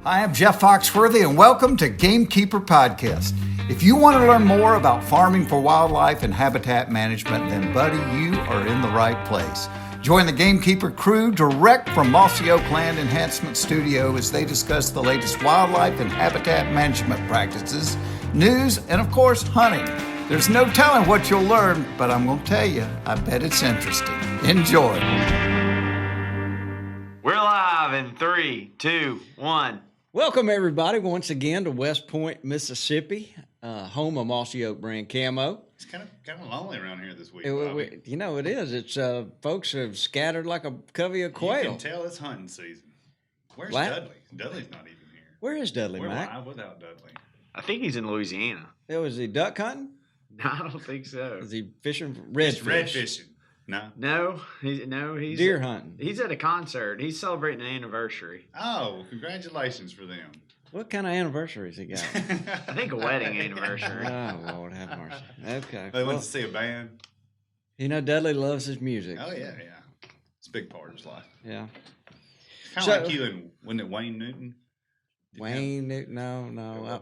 Hi, I'm Jeff Foxworthy, and welcome to Gamekeeper Podcast. If you want to learn more about farming for wildlife and habitat management, then, buddy, you are in the right place. Join the Gamekeeper crew direct from Mossy Land Enhancement Studio as they discuss the latest wildlife and habitat management practices, news, and, of course, hunting. There's no telling what you'll learn, but I'm going to tell you, I bet it's interesting. Enjoy. We're live in 3, 2, 1. Welcome, everybody, once again to West Point, Mississippi, home of Mossy Oak brand camo. It's kind of lonely around here this week. You know, it is. It's folks have scattered like a covey of quail. You can tell it's hunting season. Where's Dudley? Dudley's not even here. Where is Dudley, We're Mac? live without Dudley. I think he's in Louisiana. Was he duck hunting? No, I don't think so. Is he fishing for redfish? Red fishing. No. He's deer hunting. He's at a concert. He's celebrating an anniversary. Oh, congratulations for them. What kind of anniversaries he got? I think a wedding anniversary. Oh, Lord have mercy. Okay. They went to see a band. You know, Dudley loves his music. Oh, yeah. It's a big part of his life. Yeah. Kind of like you and, wasn't it Wayne Newton? Wayne Newton? No.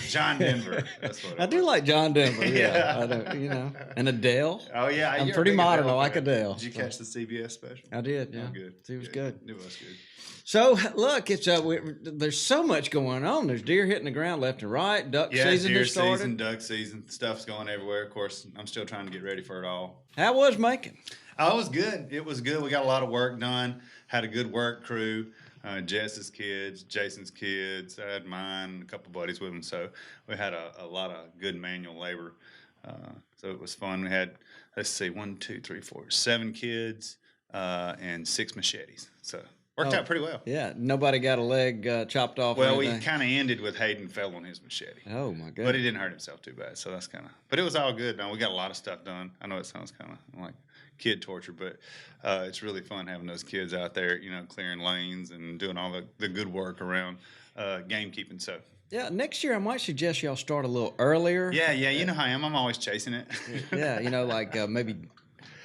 John Denver. That's what I do like John Denver. Yeah. I do, you know. And Adele. Oh, yeah. I'm pretty modern. I like Adele. Did you catch the CBS special? I did, yeah. Oh, good. It was good. It was good. So, look, it's there's so much going on. There's deer hitting the ground left and right. Duck season deer just started. season, duck season. Stuff's going everywhere. Of course, I'm still trying to get ready for it all. How was Macon? Oh, it was good. It was good. We got a lot of work done. Had a good work crew. Jess's kids, Jason's kids. I had mine, a couple buddies with them. So we had a lot of good manual labor. So it was fun. We had, 7 kids and 6 machetes. So worked out pretty well. Yeah, nobody got a leg chopped off. Well, we kind of ended with Hayden fell on his machete. Oh my goodness! But he didn't hurt himself too bad, so that's kind of. But it was all good. Now we got a lot of stuff done. I know it sounds kind of like kid torture, but it's really fun having those kids out there, you know, clearing lanes and doing all the good work around gamekeeping. So. Yeah, next year I might suggest y'all start a little earlier. Yeah, you know how I am. I'm always chasing it. Yeah, you know, like maybe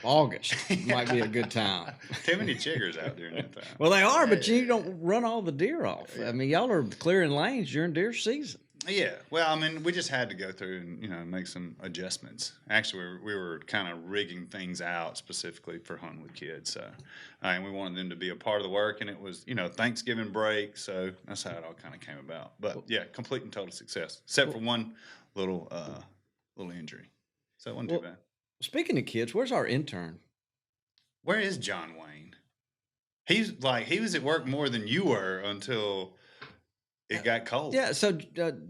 August might be a good time. Too many chiggers out there in that time. Well, they are, but you don't run all the deer off. I mean, y'all are clearing lanes during deer season. Yeah, well, I mean, we just had to go through and make some adjustments. Actually, we were kind of rigging things out specifically for hunting with kids, so and we wanted them to be a part of the work. And it was Thanksgiving break, so that's how it all kind of came about. But yeah, complete and total success, except for one little injury. So it wasn't too bad. Speaking of kids, where's our intern? Where is John Wayne? He was at work more than you were until it got cold. Yeah, so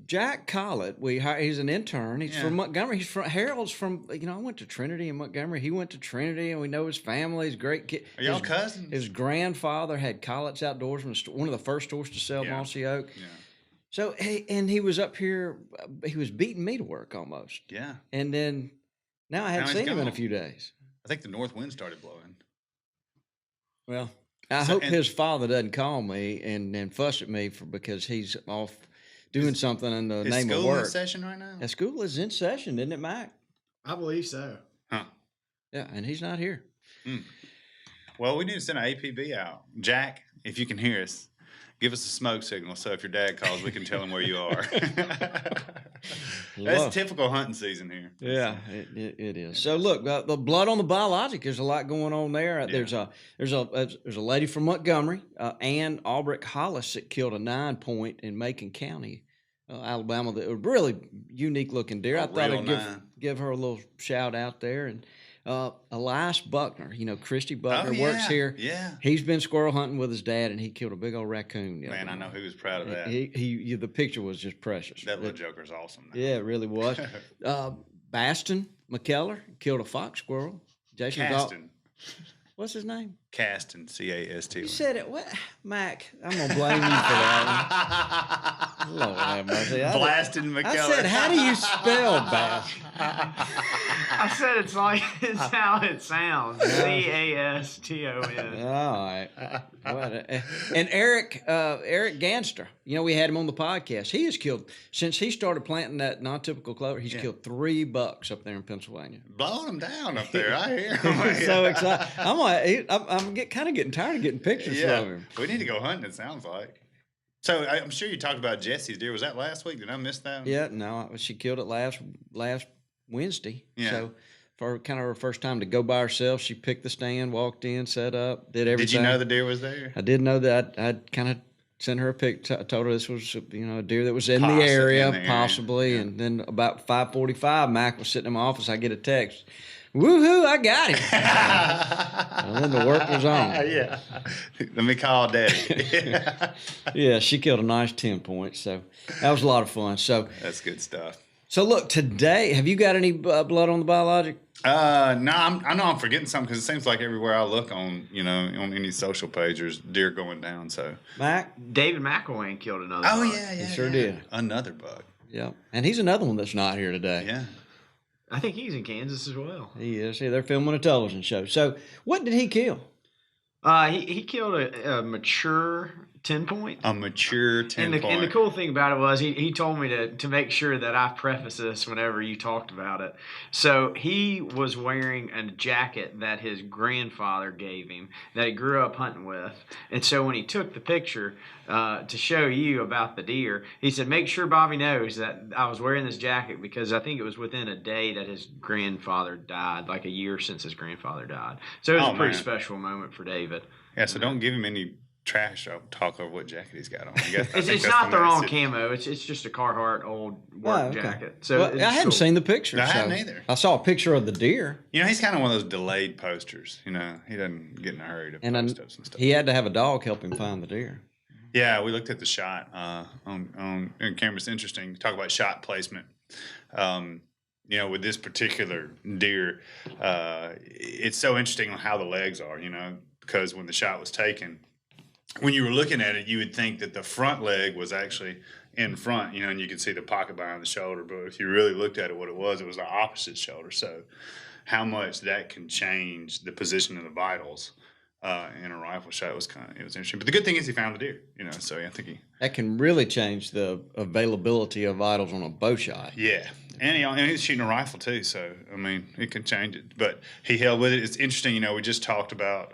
Jack Collett, he's an intern. He's from Montgomery. Harold's from, I went to Trinity in Montgomery. He went to Trinity, and we know his family. He's a great kid. Are y'all cousins? His grandfather had Collett's Outdoorsman, one of the first stores to sell Mossy Oak. Yeah. So, and he was up here. He was beating me to work almost. Yeah. And then now I hadn't seen him in a few days. I think the north wind started blowing. Well, I hope his father doesn't call me and fuss at me because he's off doing something in the name of work. Is school in session right now? Yeah, school is in session, isn't it, Mike? I believe so. Huh. Yeah, and he's not here. Well, we need to send an APB out. Jack, if you can hear us, give us a smoke signal so if your dad calls, we can tell him where you are. That's typical hunting season here. Yeah, it is. So look, the blood on the biologic. There's a lot going on there. Yeah. There's a lady from Montgomery, Ann Albrecht Hollis, that killed a 9-point in Macon County, Alabama. That was really unique looking deer. I thought I'd give her a little shout out there. And Elias Buckner, Christy Buckner works here. Yeah, he's been squirrel hunting with his dad, and he killed a big old raccoon. Man, I know he was proud of that. The picture was just precious. That little joker's awesome. Now. Yeah, it really was. Baston McKellar killed a fox squirrel. Jason Caston. What's his name? Caston, C-A-S-T. You said it. What, Mac? I'm gonna blame you for that one. Lord have mercy. Blasting McKellar. I said, how do you spell Baston? I said it's how it sounds. C-A-S-T-O-N. All right. And Eric Ganster, we had him on the podcast. He has killed, since he started planting that non-typical clover, he's killed 3 bucks up there in Pennsylvania. Blowing them down up there. I hear him. So excited. I'm kind of getting tired of getting pictures from him. We need to go hunting, it sounds like. So I'm sure you talked about Jesse's deer. Was that last week? Did I miss that? Yeah, no, she killed it last Wednesday. Yeah. So for kind of her first time to go by herself, she picked the stand, walked in, set up, did everything. Did you know the deer was there? I did know that. I'd kind of sent her a pic. Told her this was, you know, a deer that was in the Possibly area, in the area, possibly. yeah. And then about 5:45, Mac was sitting in my office. I get a text. Woohoo! I got him. And then the work was on. Yeah. Let me call Daddy. Yeah, she killed a nice 10 points. So that was a lot of fun. So That's good stuff. So look, today, have you got any blood on the biologic? No, I know I'm forgetting something because it seems like everywhere I look on, you know, on any social page, there's deer going down. So Mac? David McElwain killed another. Oh buck. yeah, He sure did. Another bug. Yeah. And he's another one that's not here today. Yeah. I think he's in Kansas as well. He is. Yeah, they're filming a television show. So what did he kill? He killed a mature 10 point. A mature 10 point. And the cool thing about it was he told me to make sure that I preface this whenever you talked about it. So he was wearing a jacket that his grandfather gave him that he grew up hunting with. And so when he took the picture to show you about the deer, he said, make sure Bobby knows that I was wearing this jacket because I think it was within a day that his grandfather died, like a year since his grandfather died. So it was a pretty special moment for David. Yeah, so don't give him any trash talk over what jacket he's got on. It's not the wrong camo. It's just a Carhartt old work jacket. So well, I hadn't seen the picture. I hadn't either. I saw a picture of the deer. You know, he's kind of one of those delayed posters. You know, he doesn't get in a hurry to post ups and stuff. He had to have a dog help him find the deer. Yeah, we looked at the shot on camera. It's interesting. Talk about shot placement. You know, with this particular deer, it's so interesting on how the legs are. You know, because when the shot was taken, when you were looking at it, you would think that the front leg was actually in front, you know, and you could see the pocket behind the shoulder. But if you really looked at it, what it was the opposite shoulder. So how much that can change the position of the vitals in a rifle shot it was interesting. But the good thing is he found the deer, you know, so I think that can really change the availability of vitals on a bow shot. Yeah. And he's shooting a rifle too, so I mean it can change it. But he held with it. It's interesting, you know, we just talked about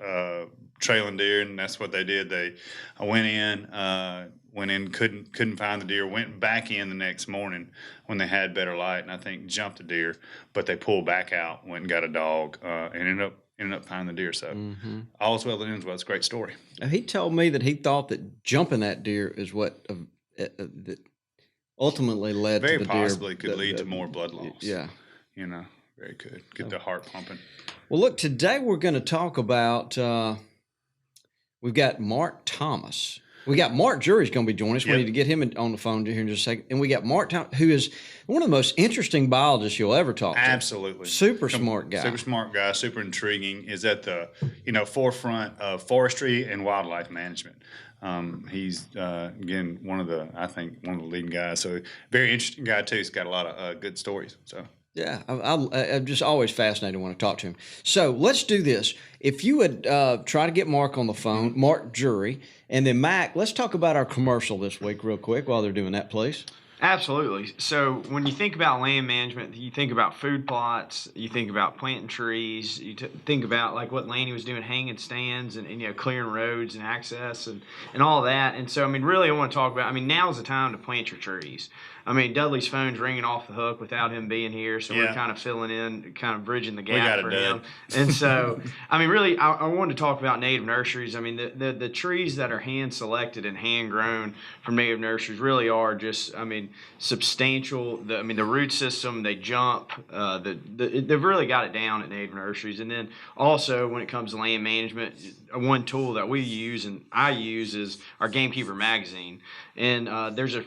trailing deer, and that's what they did. They went in, couldn't find the deer, went back in the next morning when they had better light, and I think jumped a deer, but they pulled back out, went and got a dog, and ended up finding the deer. So all's well that ends well. It's a great story. He told me that he thought that jumping that deer is what that ultimately led very to the possibly deer. could lead to more blood loss. Yeah. You know, very good. Get the heart pumping. Well, look, today we're going to talk about, we've got Mark Thomas. We got Mark Drury's going to be joining us. We need to get him on the phone here in just a second. And we got Mark Thomas, who is one of the most interesting biologists you'll ever talk to. Absolutely. Super smart guy. Super smart guy, super intriguing, is at the, you know, forefront of forestry and wildlife management. He's, again, one of the leading guys. So very interesting guy too. He's got a lot of good stories. So. Yeah, I'm just always fascinated when I talk to him. So let's do this. If you would try to get Mark on the phone, Mark Drury, and then Mac, let's talk about our commercial this week real quick while they're doing that, please. Absolutely. So when you think about land management, you think about food plots, you think about planting trees, you think about like what Laney was doing, hanging stands and you know, clearing roads and access and all that. And so, I mean, really I want to talk about, I mean, now's the time to plant your trees. I mean, Dudley's phone's ringing off the hook without him being here, so we're kind of filling in, kind of bridging the gap for him. And so, I mean, really, I wanted to talk about native nurseries. I mean, the trees that are hand-selected and hand-grown from native nurseries really are just, I mean, substantial. The root system, they jump. They've really got it down at native nurseries. And then also, when it comes to land management, one tool that we use and I use is our Gamekeeper Magazine. And there's a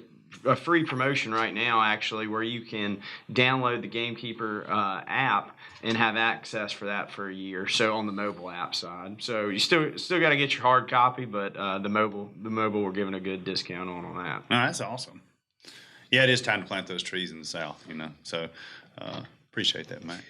free promotion right now, actually, where you can download the Gamekeeper app and have access for that for a year. So on the mobile app side, so you still got to get your hard copy, but the mobile we're giving a good discount on that. Oh, that's awesome. Yeah, it is time to plant those trees in the South, you know. So appreciate that, Mike.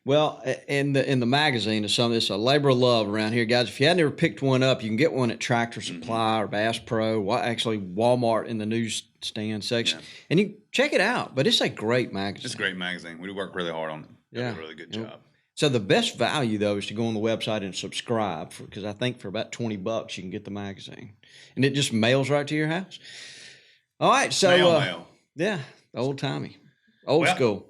Well, in the magazine is something. It's a labor of love around here, guys. If you hadn't ever picked one up, you can get one at Tractor Supply or Bass Pro. Actually, Walmart in the newsstand section, and you check it out. But it's a great magazine. It's a great magazine. We work really hard on it. Yeah, a really good job. So the best value though is to go on the website and subscribe because I think for about $20 you can get the magazine, and it just mails right to your house. All right, so Mail. yeah, old timey, old school.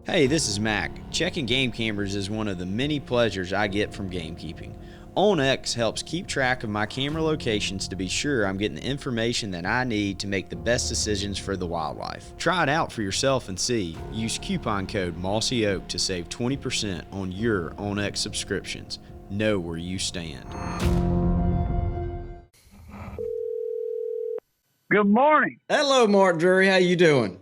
Hey, this is Mac. Checking game cameras is one of the many pleasures I get from gamekeeping. OnX helps keep track of my camera locations to be sure I'm getting the information that I need to make the best decisions for the wildlife. Try it out for yourself and see. Use coupon code MossyOak to save 20% on your OnX subscriptions. Know where you stand. Good morning. Hello, Mark Drury. How you doing?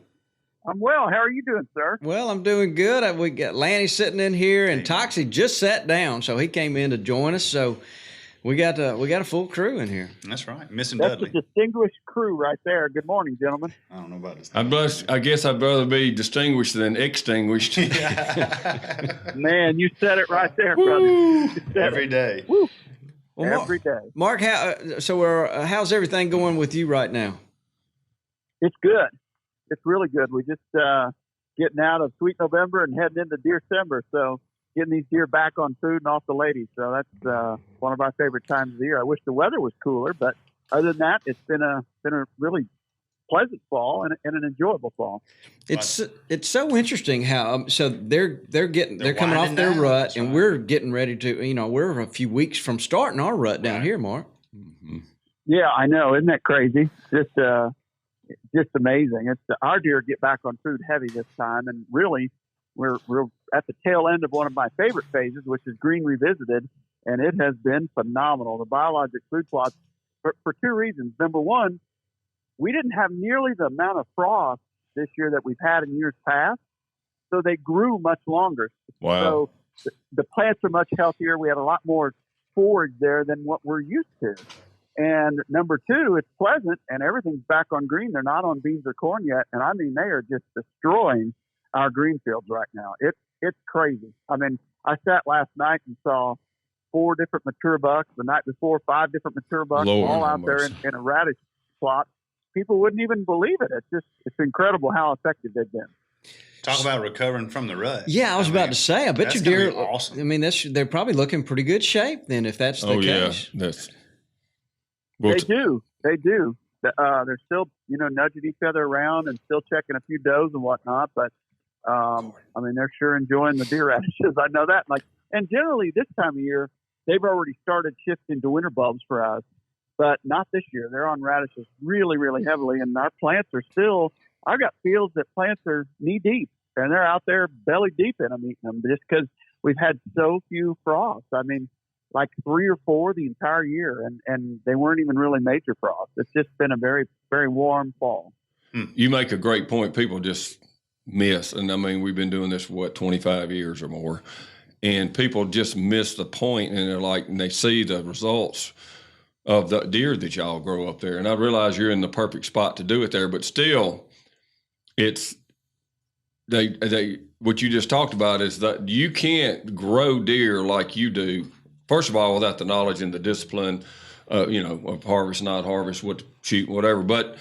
I'm well. How are you doing, sir? Well, I'm doing good. We got Lanny sitting in here, and Toxie just sat down, so he came in to join us. So we got a full crew in here. That's right. Missing That's Dudley. a distinguished crew right there. Good morning, gentlemen. I don't know about this. I guess I'd rather be distinguished than extinguished. Man, you said it right there, brother. You said Every it. day. Woo. Well, Every day. Mark, how's everything going with you right now? It's good. It's really good. We just getting out of sweet November and heading into December. So getting these deer back on food and off the ladies. So that's one of our favorite times of the year. I wish the weather was cooler, but other than that, it's been a really pleasant fall and an enjoyable fall. It's so interesting how so they're coming off their winding down. rut, That's and right. we're getting ready to we're a few weeks from starting our rut down here, Mark. Yeah, I know. Isn't that crazy? Just amazing. Our deer get back on food heavy this time, and really, we're at the tail end of one of my favorite phases, which is green revisited, and it has been phenomenal. The biologic food plots for two reasons. Number one, we didn't have nearly the amount of frost this year that we've had in years past, so they grew much longer. Wow. So the plants are much healthier. We had a lot more forage there than what we're used to. And number two, it's pleasant and everything's back on green. They're not on beans or corn yet. And I mean, they are just destroying our green fields right now. It's crazy. I mean, I sat last night and saw 4 different mature bucks. The night before, 5 different mature bucks, Lord all out have there mercy. in a radish plot. People wouldn't even believe it. It's incredible how effective they've been. Talk about recovering from the rut. Yeah, I was about to say. I bet that's your deer. gonna be awesome. I mean, they're probably looking pretty good shape then, if that's the case. That's. They do. They're still, nudging each other around and still checking a few does and whatnot. But I mean, they're sure enjoying the deer radishes. I know that. And generally this time of year, they've already started shifting to winter bulbs for us, but not this year. They're on radishes really, really heavily, and our plants are still. I've got fields that plants are knee deep, and they're out there belly deep in them eating them just because we've had so few frosts. I mean, like 3 or 4 the entire year, and they weren't even really major frosts. It's just been a very, very warm fall. You make a great point. People just miss, and I mean, we've been doing this for 25 years or more, and people just miss the point, and they're like, and they see the results of the deer that y'all grow up there, and I realize you're in the perfect spot to do it there, but still, it's they what you just talked about is that you can't grow deer like you do. First of all, without the knowledge and the discipline, of harvest, not harvest, what to shoot, whatever. But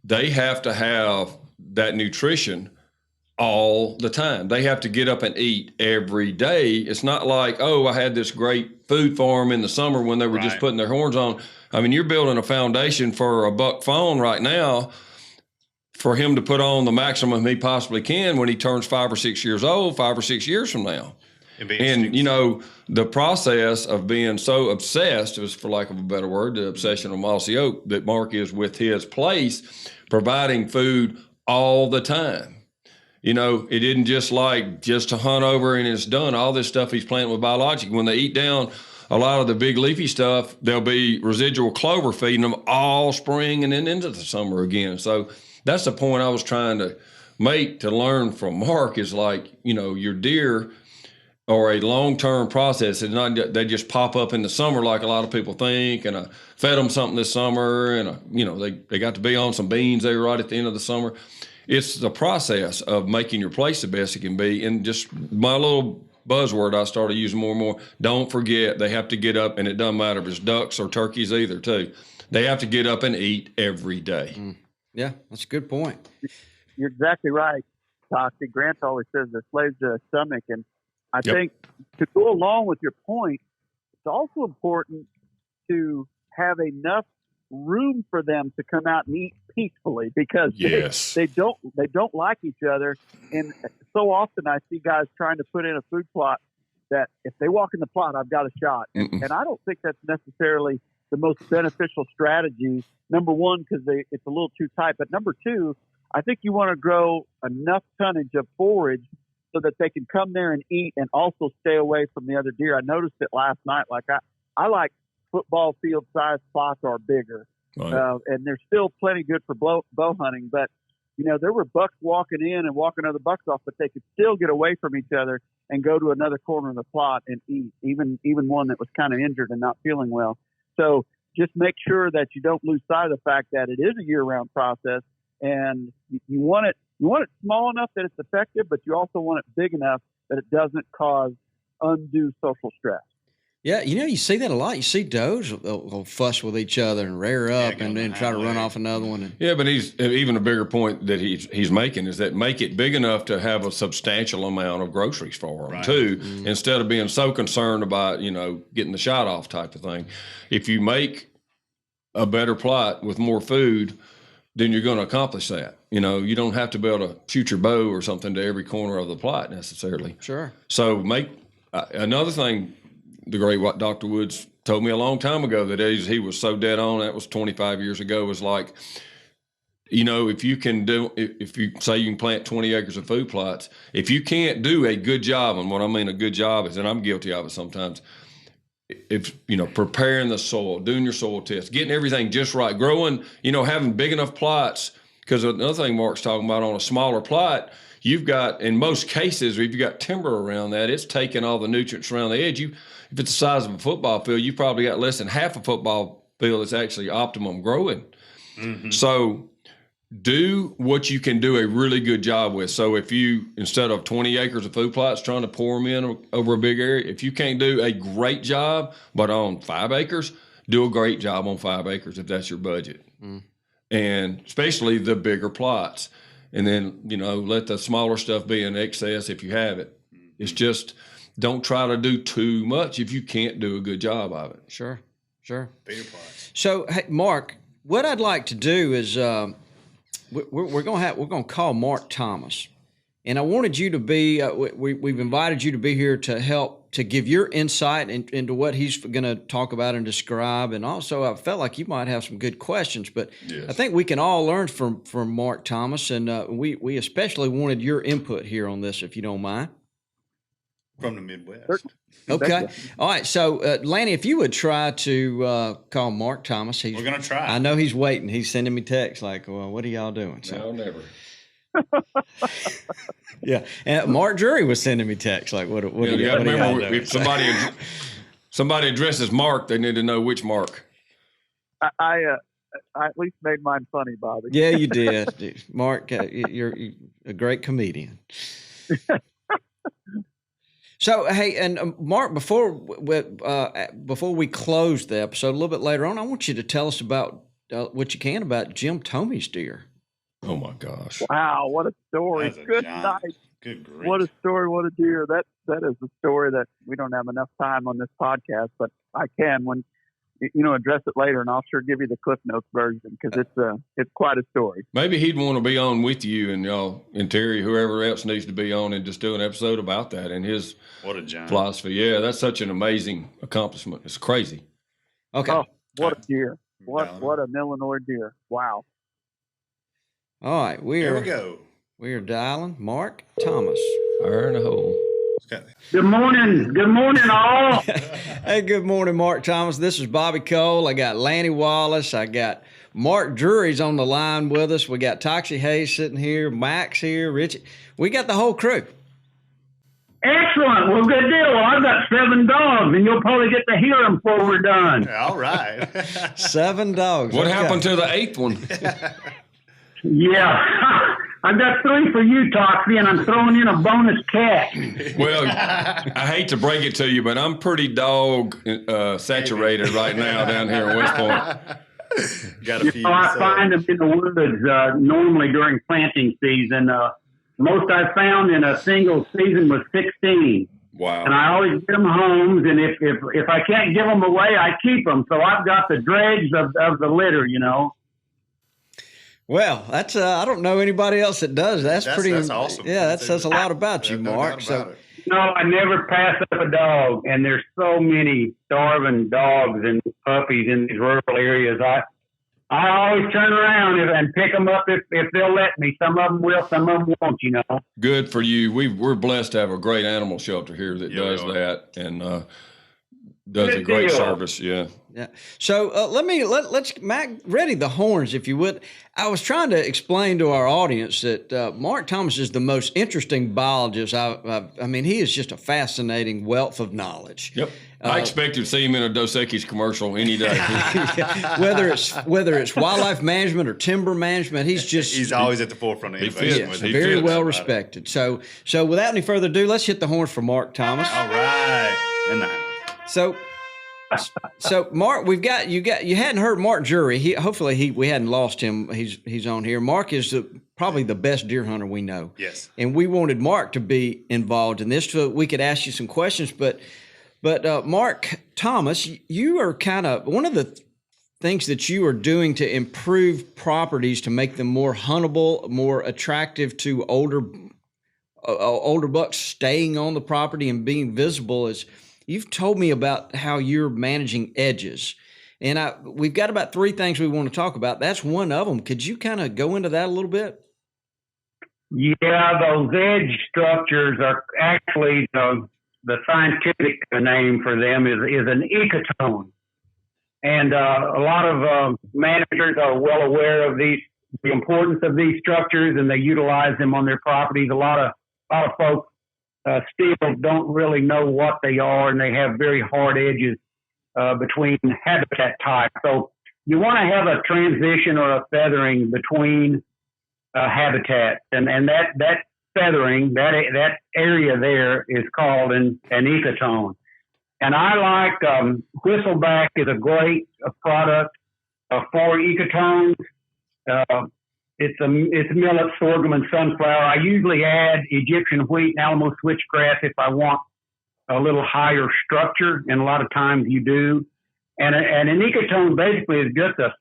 they have to have that nutrition all the time. They have to get up and eat every day. It's not like, I had this great food farm in the summer when they were just putting their horns on. I mean, you're building a foundation for a buck fawn right now for him to put on the maximum he possibly can when he turns 5 or 6 years old, 5 or 6 years from now. And, the process of being so obsessed, is for lack of a better word, the obsession of Mossy Oak that Mark is with his place, providing food all the time. It isn't just to hunt over and it's done. All this stuff he's planting with biologic. When they eat down a lot of the big leafy stuff, there'll be residual clover feeding them all spring and then into the summer again. So that's the point I was trying to make to learn from Mark is your deer or a long-term process. It's not they just pop up in the summer like a lot of people think. And I fed them something this summer, and they got to be on some beans there right at the end of the summer. It's the process of making your place the best it can be. And just my little buzzword I started using more and more. Don't forget they have to get up, and it doesn't matter if it's ducks or turkeys either too. They have to get up and eat every day. Yeah, that's a good point. You're exactly right, Toxie. Grant always says the slaves to the stomach, and I think to go along with your point, it's also important to have enough room for them to come out and eat peacefully, because they don't like each other. And so often I see guys trying to put in a food plot that if they walk in the plot, I've got a shot. And I don't think that's necessarily the most beneficial strategy. Number one, because it's a little too tight. But number two, I think you want to grow enough tonnage of forage so that they can come there and eat and also stay away from the other deer. I noticed it last night. Like I like football field size plots or bigger. Right. And they're still plenty good for bow hunting. But, there were bucks walking in and walking other bucks off, but they could still get away from each other and go to another corner of the plot and eat, even one that was kind of injured and not feeling well. So just make sure that you don't lose sight of the fact that it is a year-round process, and you want it small enough that it's effective, but you also want it big enough that it doesn't cause undue social stress. Yeah, you see that a lot. You see does will fuss with each other and rear up and then try to run off another one. Yeah, but he's even a bigger point that he's making is that make it big enough to have a substantial amount of groceries for them too, instead of being so concerned about getting the shot off type of thing. If you make a better plot with more food, then you're going to accomplish that. You don't have to build a future bow or something to every corner of the plot necessarily. Sure. So make another thing. The great Dr. Woods told me a long time ago that he was so dead on. That was 25 years ago. Was like, if you say you can plant 20 acres of food plots, if you can't do a good job, and what I mean a good job is, and I'm guilty of it sometimes, if preparing the soil, doing your soil test, getting everything just right, growing, having big enough plots. Because another thing Mark's talking about on a smaller plot, you've got, in most cases, if you've got timber around that, it's taking all the nutrients around the edge. If it's the size of a football field, you probably got less than half a football field that's actually optimum growing. Mm-hmm. So do what you can do a really good job with. So if you, instead of 20 acres of food plots trying to pour them in over a big area, if you can't do a great job, but on 5 acres, do a great job on 5 acres if that's your budget. Mm. And especially the bigger plots. And then, let the smaller stuff be in excess if you have it. It's just, don't try to do too much if you can't do a good job of it. Sure. Bigger plots. So, hey, Mark, what I'd like to do is we're going to call Mark Thomas, and I wanted you to be. We've invited you to be here to help to give your insight into what he's going to talk about and describe, and also I felt like you might have some good questions. But yes. I think we can all learn from Mark Thomas, and we especially wanted your input here on this, if you don't mind. From the Midwest. Okay. All right. So, Lanny, if you would try to call Mark Thomas. We're going to try. I know he's waiting. He's sending me texts like, well, what are y'all doing? So, no, never. Yeah. And Mark Drury was sending me texts like, what are y'all doing? If somebody addresses Mark, they need to know which Mark. I at least made mine funny, Bobby. Yeah, you did. Mark, you're a great comedian. So, hey, and Mark, before we close the episode a little bit later on, I want you to tell us about what you can about Jim Tomey's deer. Oh my gosh! Wow, what a story! Good night. Good grief. What a story! What a deer! That is a story that we don't have enough time on this podcast, but I can address it later, and I'll sure give you the Cliff Notes version because it's quite a story. Maybe he'd want to be on with you and y'all and Terry, whoever else needs to be on, and just do an episode about that and his philosophy. Yeah, that's such an amazing accomplishment. It's crazy. Okay. Oh, what a deer! What an Illinois deer! Wow. All right, here we go. We are dialing Mark Thomas. Fire in the hole. Good morning, all. Hey, good morning, Mark Thomas. This is Bobby Cole. I got Lanny Wallace. I got Mark Drury's on the line with us. We got Toxie Hayes sitting here, Max here, Richie. We got the whole crew. Excellent. Well, good deal. Well, I've got 7 dogs, and you'll probably get to hear them before we're done. All right. 7 dogs. What happened to the 8th one? Yeah. I've got 3 for you, Toxie, and I'm throwing in a bonus cat. Well, I hate to break it to you, but I'm pretty dog saturated right now down here in West Point. Got a few. I find them in the woods normally during planting season. Most I've found in a single season was 16. Wow. And I always get them homes, and if I can't give them away, I keep them. So I've got the dregs of the litter, you know. Well, that's I don't know anybody else that does. That's awesome. Yeah, that says a lot about you, No Mark. doubt So about it. No, I never pass up a dog, and there's so many starving dogs and puppies in these rural areas. I always turn around and pick them up if they'll let me. Some of them will, some of them won't, you know. Good for you. We're blessed to have a great animal shelter here that Yeah, does we are. that and does a Good great deal. service. Yeah. yeah. So let's Mac, ready the horns, if you would. I was trying to explain to our audience that Mark Thomas is the most interesting biologist. I mean, he is just a fascinating wealth of knowledge. Yep. I expected to see him in a Dos Equis commercial any day. whether it's wildlife management or timber management, he's always at the forefront of He innovation. fits. with it. very fits. well respected. So without any further ado, let's hit the horns for Mark Thomas. All right. In the house. So Mark, you hadn't heard Mark Drury. Hopefully we hadn't lost him. He's on here. Mark is probably the best deer hunter we know. Yes. And we wanted Mark to be involved in this so we could ask you some questions. But Mark Thomas, you are kind of one of the things that you are doing to improve properties to make them more huntable, more attractive to older bucks staying on the property and being visible is you've told me about how you're managing edges. And we've got about 3 things we want to talk about. That's one of them. Could you kind of go into that a little bit? Yeah, those edge structures are actually the scientific name for them is an ecotone. And a lot of managers are well aware of the importance of these structures, and they utilize them on their properties. A lot of folks still don't really know what they are, and they have very hard edges between habitat types. So you want to have a transition or a feathering between habitats, and that feathering, that area there is called an ecotone. And I like Whistleback is a great product for ecotones. It's millet, sorghum, and sunflower. I usually add Egyptian wheat and Alamo switchgrass if I want a little higher structure, and a lot of times you do. And an ecotone basically is just a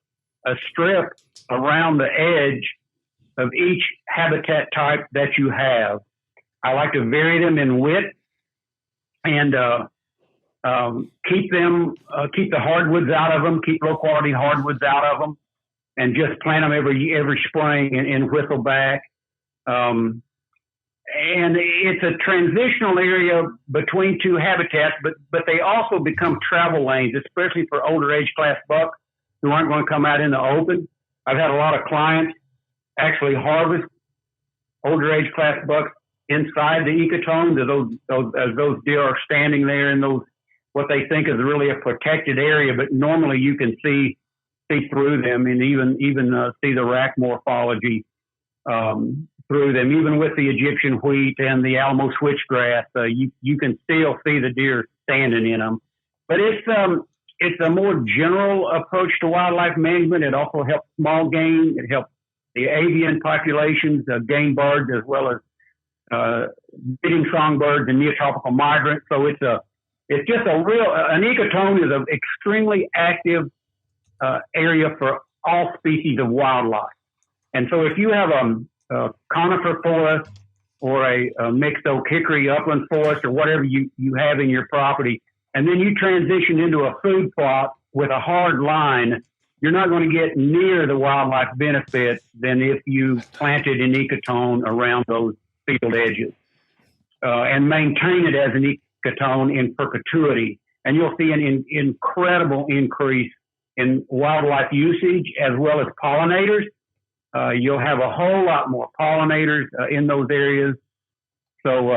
strip around the edge of each habitat type that you have. I like to vary them in width and keep the hardwoods out of them, keep low quality hardwoods out of them, and just plant them every spring in Whistleback. And it's a transitional area between 2 habitats, but they also become travel lanes, especially for older age class bucks who aren't going to come out in the open. I've had a lot of clients actually harvest older age class bucks inside the ecotones as those deer are standing there in those what they think is really a protected area, but normally you can see through them and even see the rack morphology through them. Even with the Egyptian wheat and the Alamo switchgrass, you can still see the deer standing in them. But it's a more general approach to wildlife management. It also helps small game. It helps the avian populations, game birds, as well as breeding songbirds and neotropical migrants. So it's just an ecotone is an extremely active area for all species of wildlife. And so if you have a conifer forest or a mixed oak hickory upland forest or whatever you have in your property, and then you transition into a food plot with a hard line, you're not going to get near the wildlife benefit than if you planted an ecotone around those field edges and maintain it as an ecotone in perpetuity. And you'll see an incredible increase in wildlife usage as well as pollinators. You'll have a whole lot more pollinators in those areas. So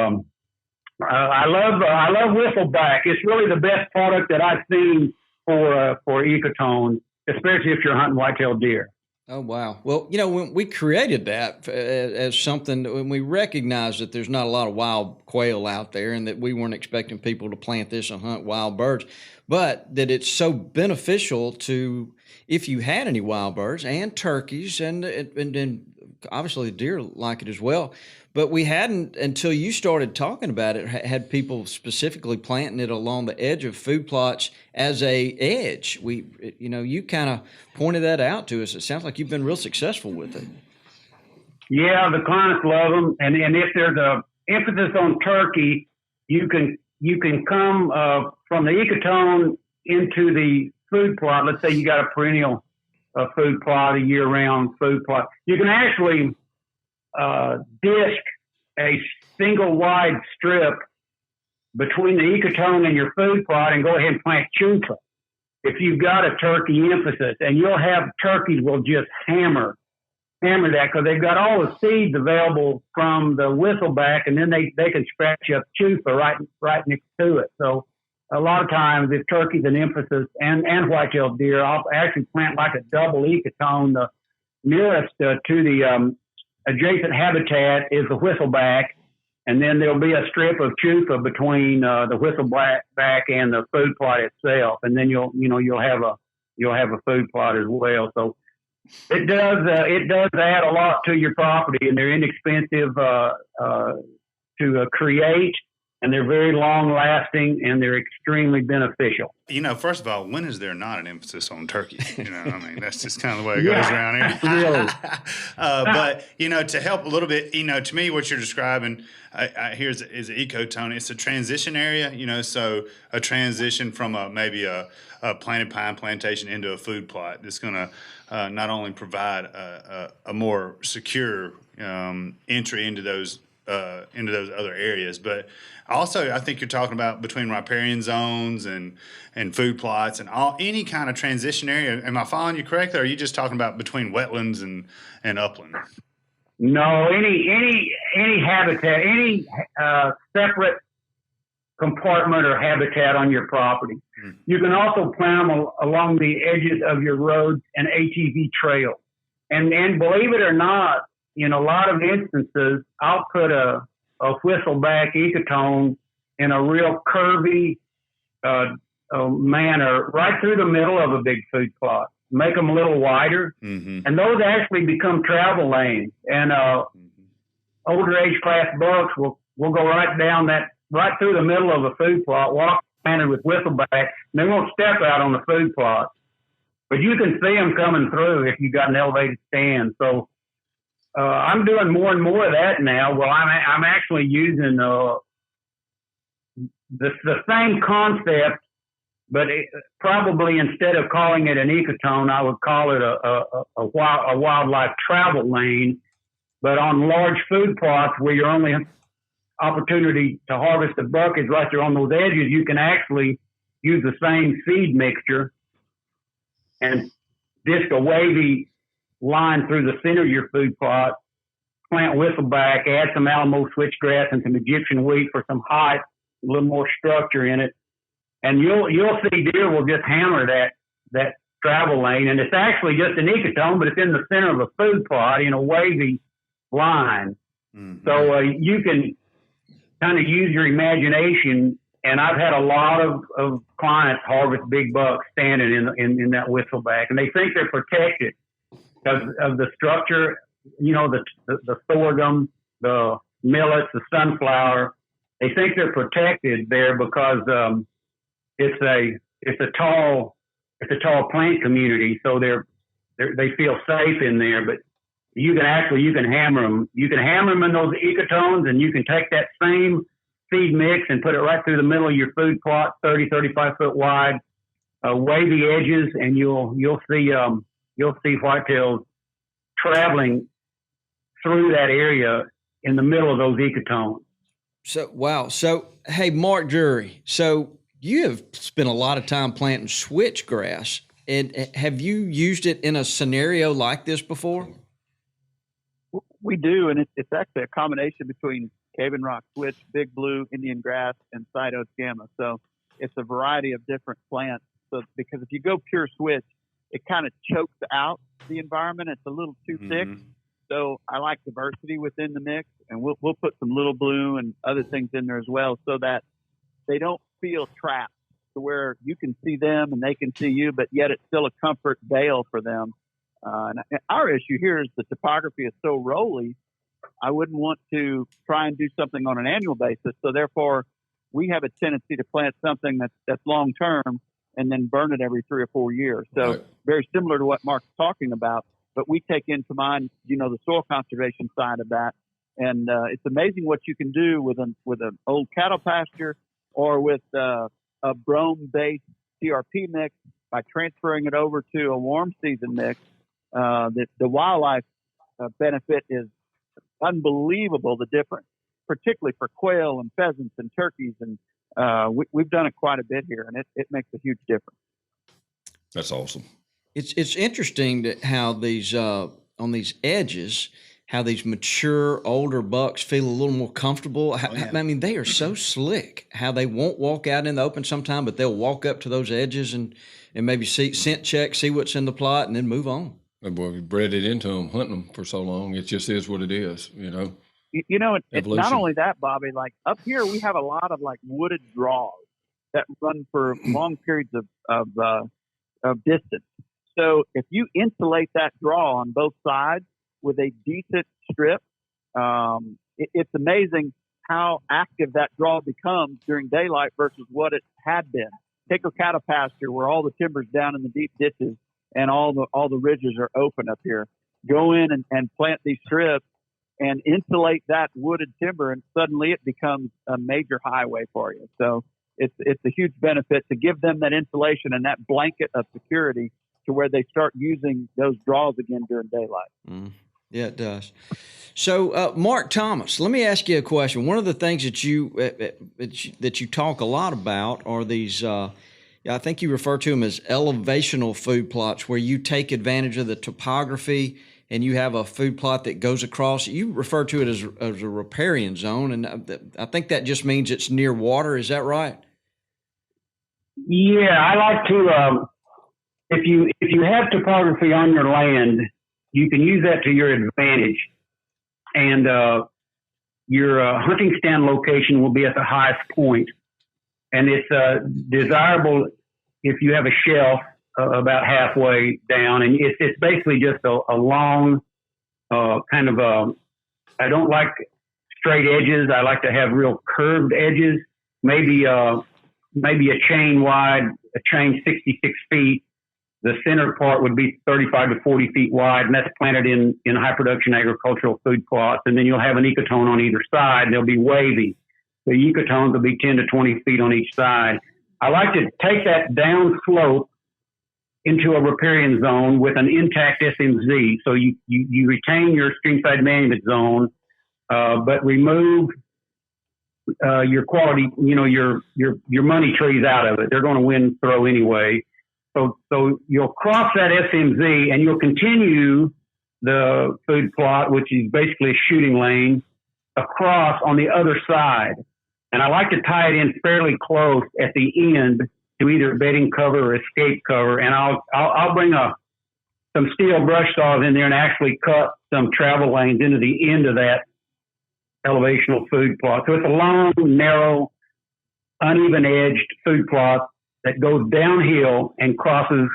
I love Whistleback. It's really the best product that I've seen for ecotones, especially if you're hunting whitetail deer. Oh, wow. Well, when we created that as something, when we recognized that there's not a lot of wild quail out there and that we weren't expecting people to plant this and hunt wild birds, but that it's so beneficial to, if you had any wild birds and turkeys and obviously the deer like it as well. But we hadn't, until you started talking about it, had people specifically planting it along the edge of food plots as a edge. You kind of pointed that out to us. It sounds like you've been real successful with it. Yeah, the clients love them, and if there's a emphasis on turkey, you can come from the ecotone into the food plot. Let's say you got a perennial food plot, a year-round food plot. You can actually disc a single wide strip between the ecotone and your food plot and go ahead and plant chufa if you've got a turkey emphasis, and you'll have turkeys will just hammer that because they've got all the seeds available from the whistleback, and then they can scratch up chufa right next to it. So a lot of times if turkey's an emphasis and white-tailed deer, I'll actually plant like a double ecotone. The nearest to the adjacent habitat is the whistleback, and then there'll be a strip of chufa between the whistleback and the food plot itself, and then you'll have a food plot as well. So it does add a lot to your property, and they're inexpensive to create, and they're very long lasting, and they're extremely beneficial. First of all, when is there not an emphasis on turkey? That's just kind of the way it goes around here. But, to help a little bit, to me, what you're describing here is an ecotone. It's a transition area, so a transition from maybe a planted pine plantation into a food plot that's going to not only provide a more secure entry into those other areas, but also I think you're talking about between riparian zones and food plots and any kind of transition area. Am I following you correctly, or are you just talking about between wetlands and upland? No, any habitat, any separate compartment or habitat on your property. Mm. You can also plant them along the edges of your roads and ATV trails. And believe it or not, in a lot of instances, I'll put a whistleback ecotone in a real curvy manner right through the middle of a big food plot. Make them a little wider, and those actually become travel lanes. And older age class bucks will go right through the middle of a food plot, walk planted with whistleback, and they won't step out on the food plot. But you can see them coming through if you've got an elevated stand. So I'm doing more and more of that now. Well, I'm actually using the same concept, but probably instead of calling it an ecotone, I would call it a wildlife travel lane. But on large food plots where your only opportunity to harvest the buck is right there on those edges, you can actually use the same seed mixture and disc a wavy line through the center of your food plot, plant whistleback, add some Alamo switchgrass and some Egyptian wheat for some height, a little more structure in it, and you'll see deer will just hammer that travel lane, and it's actually just an ecotone, but it's in the center of a food plot in a wavy line. Mm-hmm. So you can kind of use your imagination, and I've had a lot of clients harvest big bucks standing in that whistleback, and they think they're protected because of the structure, the sorghum, the millets, the sunflower. They think they're protected there because it's a tall plant community, so they feel safe in there. But you can hammer them. You can hammer them in those ecotones, and you can take that same seed mix and put it right through the middle of your food plot, 30, 35 foot wide, wavy edges, and you'll see whitetails traveling through that area in the middle of those ecotones. So, wow. So, hey, Mark Drury, so you have spent a lot of time planting switchgrass, and have you used it in a scenario like this before? We do, and it's actually a combination between Cave-in Rock switch, big blue, Indian grass, and side oats gamma. So it's a variety of different plants. So because if you go pure switch, it kind of chokes out the environment. It's a little too thick. So I like diversity within the mix, and we'll put some little blue and other things in there as well, so that they don't feel trapped, to where you can see them and they can see you, but yet it's still a comfort veil for them. And our issue here is the topography is so rolly. I wouldn't want to try and do something on an annual basis. So therefore, we have a tendency to plant something that's long term and then burn it every 3 or 4 years. So very similar to what Mark's talking about, but we take into mind, the soil conservation side of that. And it's amazing what you can do with an old cattle pasture or with a brome-based CRP mix by transferring it over to a warm season mix. The wildlife benefit is unbelievable, the difference, particularly for quail and pheasants and turkeys. And we've done it quite a bit here, and it makes a huge difference. That's awesome. It's interesting that how these on these edges, how these mature older bucks feel a little more comfortable. I mean, they are so slick. How they won't walk out in the open sometime, but they'll walk up to those edges and maybe scent check, see what's in the plot, and then move on. Boy, we bred it into them, hunting them for so long. It just is what it is, It's not only that, Bobby. Like up here, we have a lot of like wooded draws that run for long periods of distance. So if you insulate that draw on both sides with a decent strip, it's amazing how active that draw becomes during daylight versus what it had been. Take a cattle pasture where all the timber's down in the deep ditches and all the ridges are open up here. Go in and plant these strips and insulate that wooded timber, and suddenly it becomes a major highway for you. So it's a huge benefit to give them that insulation and that blanket of security to where they start using those draws again during daylight. Yeah, it does. So, Mark Thomas, let me ask you a question. One of the things that you talk a lot about are these, I think you refer to them as elevational food plots, where you take advantage of the topography and you have a food plot that goes across. You refer to it as a riparian zone, and I think that just means it's near water. Is that right? Yeah, I like to. If you have topography on your land, you can use that to your advantage, and your hunting stand location will be at the highest point, and it's desirable if you have a shelf about halfway down, and it's basically just a long kind of I don't like straight edges. I like to have real curved edges, maybe a chain wide, a chain 66 feet. The center part would be 35 to 40 feet wide, and that's planted in high production agricultural food plots. And then you'll have an ecotone on either side. They'll be wavy. The ecotones will be 10 to 20 feet on each side. I like to take that down slope into a riparian zone with an intact SMZ. So you retain your streamside management zone, but remove your quality, your money trees out of it. They're going to win throw anyway. So you'll cross that SMZ and you'll continue the food plot, which is basically a shooting lane, across on the other side. And I like to tie it in fairly close at the end to either bedding cover or escape cover. And I'll bring some steel brush saws in there and actually cut some travel lanes into the end of that elevational food plot. So it's a long, narrow, uneven edged food plot that goes downhill and crosses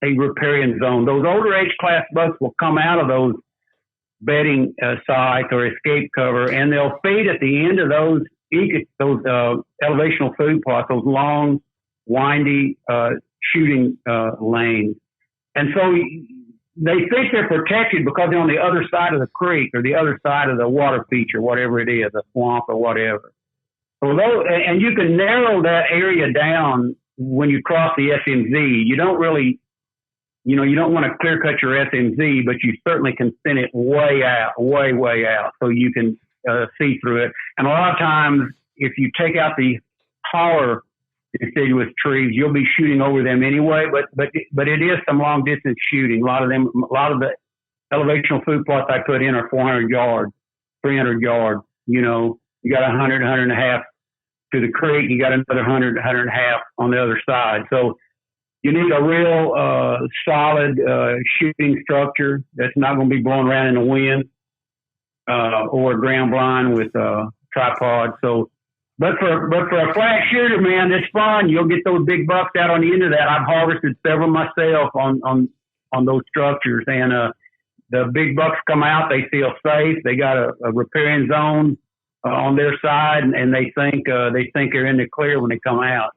a riparian zone. Those older age class bucks will come out of those bedding sites or escape cover, and they'll feed at the end of those elevational food plots, those long, windy shooting lanes. And so they think they're protected because they're on the other side of the creek or the other side of the water feature, whatever it is, a swamp or whatever. And you can narrow that area down when you cross the SMZ. You don't really, you don't want to clear cut your SMZ, but you certainly can thin it way out, way out, so you can see through it. And a lot of times, if you take out the taller deciduous trees, you'll be shooting over them anyway. But it is some long distance shooting. A lot of the elevational food plots I put in are 400 yards, 300 yards. You got 100 and a half to the creek. You got another 100 and a half on the other side. So you need a real solid shooting structure that's not going to be blowing around in the wind, or a ground blind with a tripod. So, but for a flat shooter, man, it's fun. You'll get those big bucks out on the end of that. I've harvested several myself on on those structures. And the big bucks come out, they feel safe. They got a riparian zone on their side, and they think they're in the clear when they come out.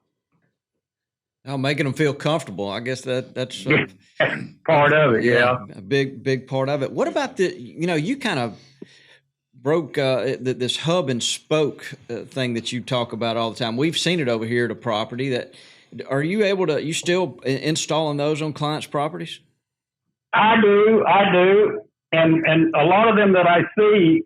Oh, making them feel comfortable. I guess that's part of it. Yeah, a big part of it. What about you kind of broke this hub and spoke thing that you talk about all the time. We've seen it over here at a property. Are you able to? You still installing those on clients' properties? I do, and a lot of them that I see,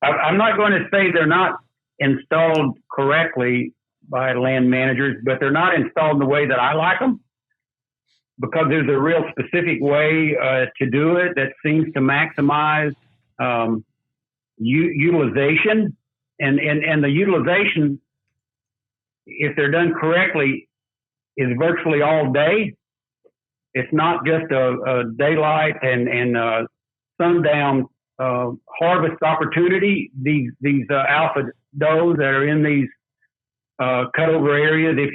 I'm not going to say they're not installed correctly by land managers, but they're not installed in the way that I like them, because there's a real specific way to do it that seems to maximize utilization, and the utilization, if they're done correctly, is virtually all day. It's not just a daylight and sundown harvest opportunity. These alpha does that are in these cutover areas, if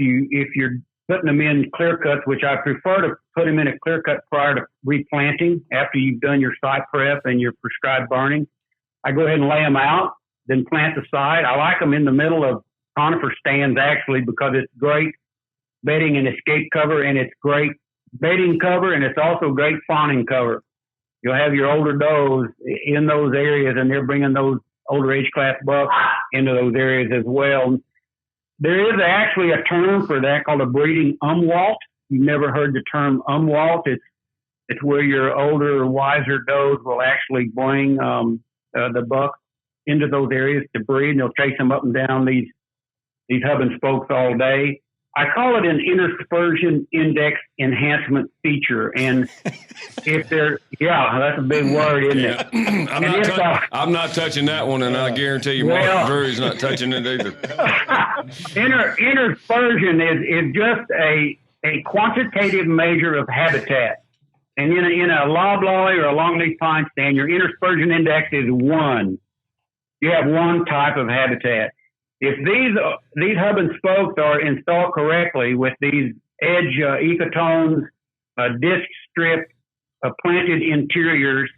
you're putting them in clear cuts, which I prefer to put them in a clear cut prior to replanting, after you've done your site prep and your prescribed burning, I go ahead and lay them out, then plant the site. I like them in the middle of conifer stands, actually, because it's great bedding and escape cover, and it's great bedding cover, and it's also great fawning cover. You'll have your older does in those areas, and they're bringing those older age class bucks into those areas as well. There is actually a term for that called a breeding umwalt. You've never heard the term umwalt. It's where your older, wiser does will actually bring the buck into those areas to breed, and they'll chase them up and down these hub and spokes all day. I call it an Interspersion Index Enhancement feature, and if they're that's a big word, isn't it? I'm not touching that one, and I guarantee you, Mark Drury's not touching it either. Interspersion is just a quantitative measure of habitat, and in a loblolly or a longleaf pine stand, your interspersion index is 1. You have one type of habitat. If these hub and spokes are installed correctly with these edge ecotones, disc strip, planted interiors,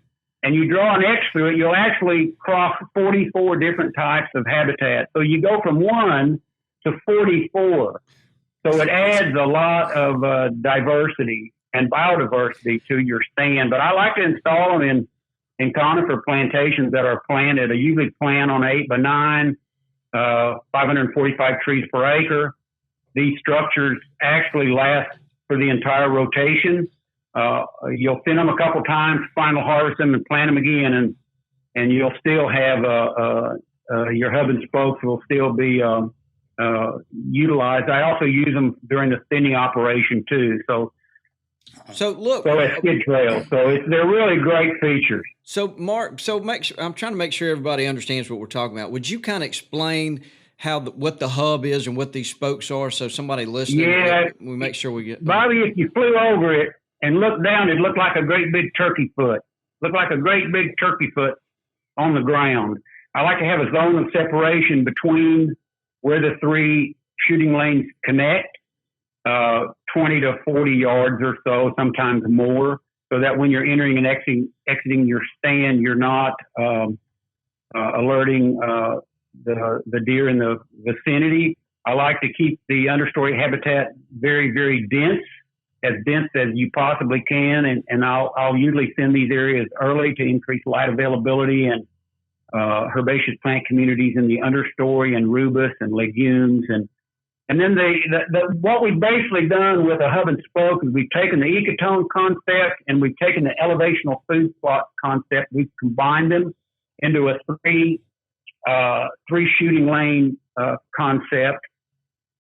and you draw an X through it, you'll actually cross 44 different types of habitat. So you go from 1 to 44. So it adds a lot of diversity and biodiversity to your stand. But I like to install them in conifer plantations that are planted. I usually plant on 8x9. 545 trees per acre. These structures actually last for the entire rotation. You'll thin them a couple times, final harvest them, and plant them again, and you'll still have your hub and spokes will still be utilized. I also use them during the thinning operation too. So as skid trails. So they're really great features. So Mark, I'm trying to make sure everybody understands what we're talking about. Would you kind of explain what the hub is and what these spokes are, so somebody listening, we make sure we get. Bobby, if you flew over it and looked down, it looked like a great big turkey foot. Looked like a great big turkey foot on the ground. I like to have a zone of separation between where the 3 shooting lanes connect. 20 to 40 yards or so, sometimes more, so that when you're entering and exiting your stand, you're not alerting the deer in the vicinity. I like to keep the understory habitat very, very dense as you possibly can, and I'll usually thin these areas early to increase light availability and herbaceous plant communities in the understory and rubus and legumes. And then what we've basically done with a hub and spoke is we've taken the ecotone concept and we've taken the elevational food plot concept. We've combined them into a three shooting lane concept,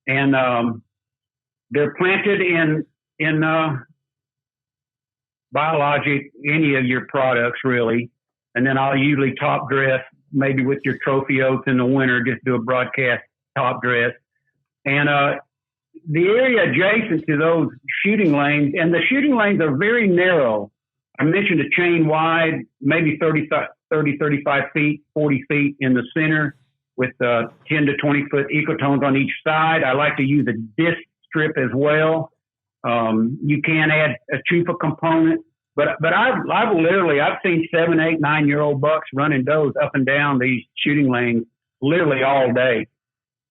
and they're planted in biologic, any of your products really. And then I'll usually top dress, maybe with your trophy oats in the winter, just do a broadcast top dress. And the area adjacent to those shooting lanes, and the shooting lanes are very narrow. I mentioned a chain wide, maybe 30, 35 feet, 40 feet in the center with 10 to 20 foot ecotones on each side. I like to use a disc strip as well. You can add a chufa component But I've seen 7, 8, 9-year-old bucks running does up and down these shooting lanes literally all day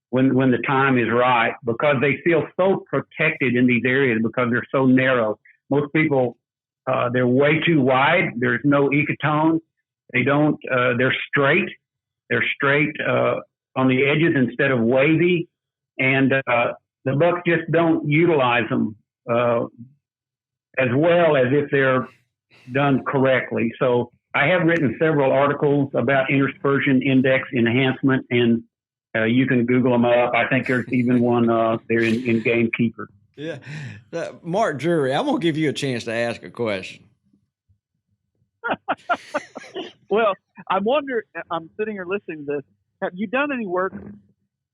when the time is right, because they feel so protected in these areas because they're so narrow. Most people, they're way too wide. There's no ecotones. They're straight. They're straight on the edges instead of wavy. And the bucks just don't utilize them as well as if they're done correctly. So I have written several articles about interspersion index enhancement, and you can Google them up. I think there's even one there in Gamekeeper. Yeah. Mark Drury, I'm going to give you a chance to ask a question. Well, I wonder, I'm sitting here listening to this. Have you done any work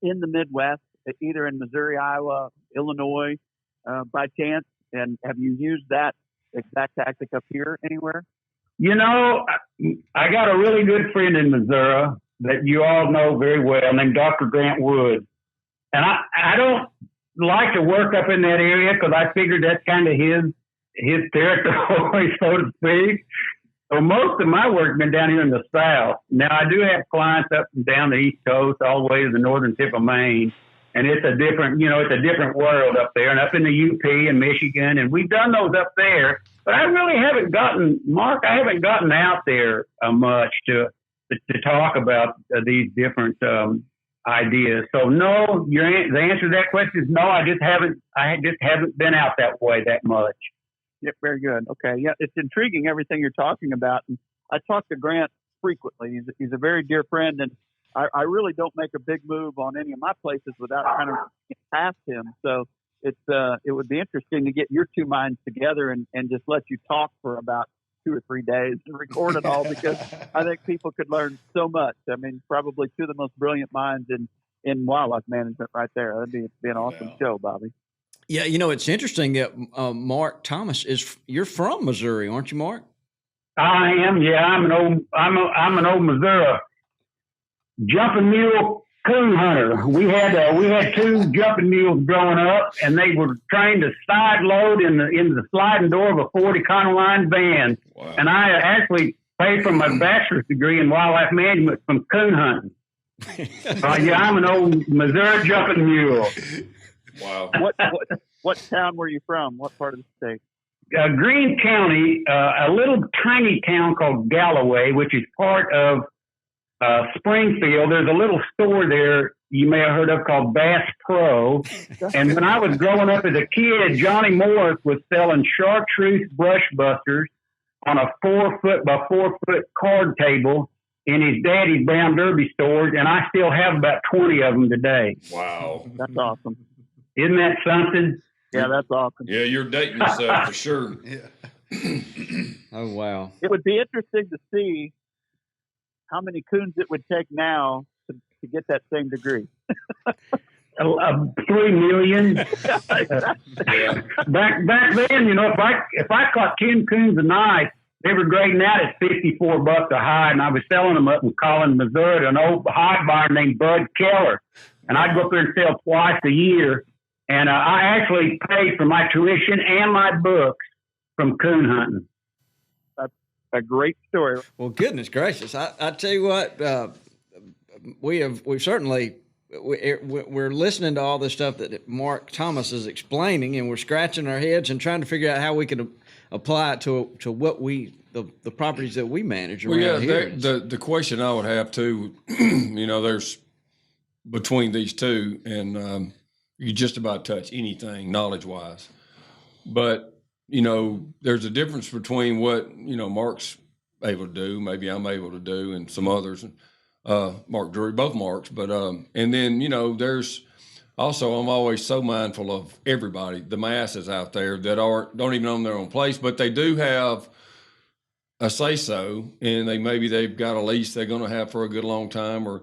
in the Midwest, either in Missouri, Iowa, Illinois, by chance? And have you used that exact tactic up here anywhere? You know, I got a really good friend in Missouri that you all know very well named Dr. Grant Wood. And I don't like to work up in that area because I figured that's kind of his territory, so to speak. So most of my work has been down here in the South. Now, I do have clients up and down the East Coast, all the way to the northern tip of Maine. And it's a different world up there, and up in the UP and Michigan. And we've done those up there. But I really haven't gotten out there much to talk about these different ideas. So no, the answer to that question is no. I just haven't been out that way that much. Yep, very good. Okay, yeah, it's intriguing everything you're talking about. And I talk to Grant frequently. He's a very dear friend, and I really don't make a big move on any of my places without kind of past him. So it would be interesting to get your two minds together and just let you talk for about 2 or 3 days and record it all, because I think people could learn so much. I mean, probably two of the most brilliant minds in wildlife management right there. That'd be an awesome show, Bobby. Yeah, it's interesting that Mark Thomas you're from Missouri, aren't you, Mark? I am. Yeah, I'm an old Missouri jumping mule coon hunter. We had 2 jumping mules growing up, and they were trained to side load in the sliding door of a 40 Econoline van. Wow. And I actually paid for my bachelor's degree in wildlife management from coon hunting. Yeah, I'm an old Missouri jumping mule. Wow. What town were you from? What part of the state? Greene County, a little tiny town called Galloway, which is part of Springfield. There's a little store there you may have heard of called Bass Pro. And when I was growing up as a kid, Johnny Morris was selling chartreuse brush busters on a 4-foot by 4-foot card table in his daddy's Brown Derby stores, and I still have about 20 of them today. Wow. That's awesome. Isn't that something? Yeah, that's awesome. Yeah, you're dating yourself for sure. Yeah. Oh, wow. It would be interesting to see how many coons it would take now to get that same degree. 3 million. Yeah. Back then, if I caught 10 coons a night, they were grading out at $54 a hide, and I was selling them up in Collin, Missouri, to an old hide buyer named Bud Keller. And I'd go up there and sell twice a year. And I actually paid for my tuition and my books from coon hunting. That's a great story. Well, goodness gracious! I tell you what, we're listening to all this stuff that Mark Thomas is explaining, and we're scratching our heads and trying to figure out how we can apply it to what the properties that we manage around here. The question I would have too, there's between these two, and you just about touch anything knowledge-wise. But, there's a difference between what, Mark's able to do, maybe I'm able to do, and some others, Mark Drury, both Marks. But, and then, there's also, I'm always so mindful of everybody, the masses out there that don't even own their own place, but they do have a say-so, and they've got a lease they're going to have for a good long time, or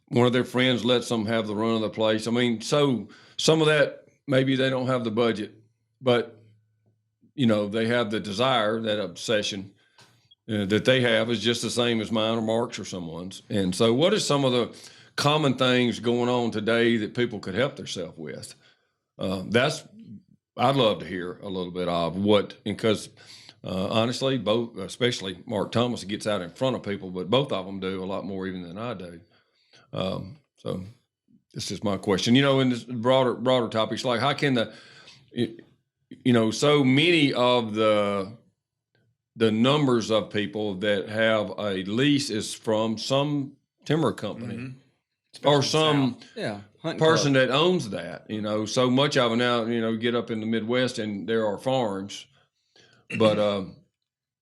one of their friends lets them have the run of the place. I mean, so some of that, maybe they don't have the budget, but, they have the desire, that obsession that they have is just the same as mine or Mark's or someone's. And so what are some of the common things going on today that people could help themselves with? I'd love to hear a little bit of because Honestly, both, especially Mark Thomas, gets out in front of people, but both of them do a lot more even than I do. So this is my question. In this broader topics, like how can so many of the numbers of people that have a lease is from some timber company or some person that owns that. So much of it now. Get up in the Midwest and there are farms, but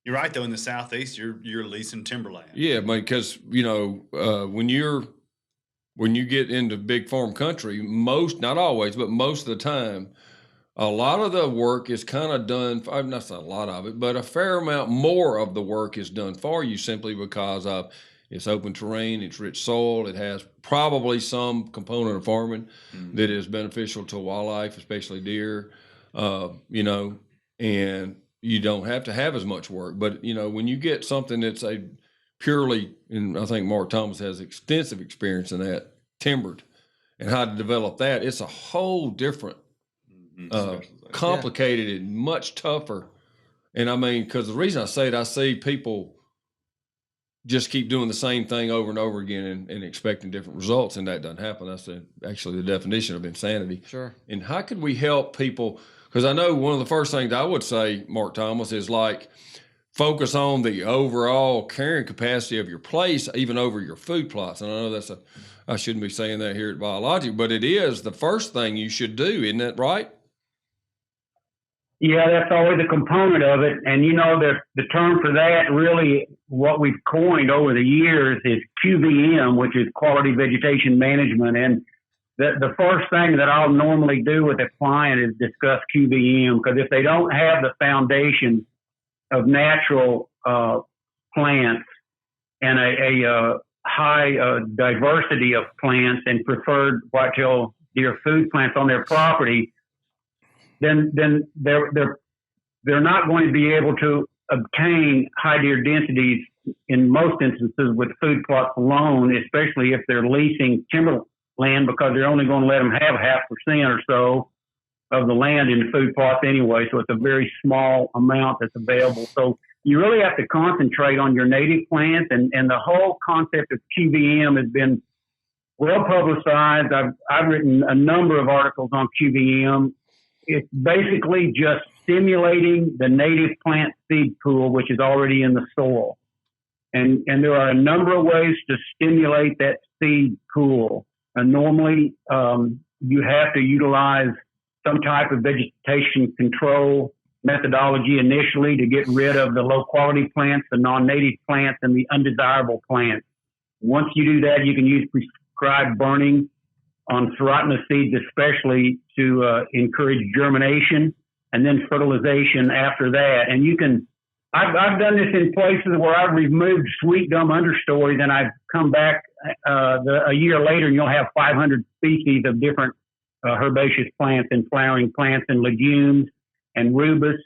you're right though. In the Southeast, you're leasing timberland. Yeah, because when you get into big farm country, not always, but most of the time, a lot of the work is kind of done. Not a lot of it, but a fair amount more of the work is done for you simply because of it's open terrain, it's rich soil, it has probably some component of farming that is beneficial to wildlife, especially deer, and you don't have to have as much work. But, when you get something that's purely, and I think Mark Thomas has extensive experience in that, timbered, and how to develop that, it's a whole different, complicated and much tougher. And I mean, because the reason I say it, I see people just keep doing the same thing over and over again and expecting different results, and that doesn't happen. That's actually the definition of insanity. Sure. And how could we help people? Because I know one of the first things I would say, Mark Thomas, is like focus on the overall carrying capacity of your place, even over your food plots. And I know I shouldn't be saying that here at Biologic, but it is the first thing you should do, isn't that right? Yeah, that's always a component of it. And, the term for that really what we've coined over the years is QVM, which is Quality Vegetation Management. And the first thing that I'll normally do with a client is discuss QVM, because if they don't have the foundation of natural plants and a high diversity of plants and preferred whitetail deer food plants on their property, then they're not going to be able to obtain high deer densities in most instances with food plots alone, especially if they're leasing timberland, because they're only going to let them have 0.5% or so of the land in food plots anyway. So it's a very small amount that's available. So you really have to concentrate on your native plants, and the whole concept of QVM has been well publicized. I've written a number of articles on QVM. It's basically just stimulating the native plant seed pool, which is already in the soil. And there are a number of ways to stimulate that seed pool. And normally, you have to utilize some type of vegetation control methodology initially to get rid of the low quality plants, the non-native plants, and the undesirable plants. Once you do that, you can use prescribed burning on serotinous seeds, especially to encourage germination, and then fertilization after that. And I've done this in places where I've removed sweet gum understories, and I've come back a year later, and you'll have 500 species of different herbaceous plants and flowering plants and legumes and rubus.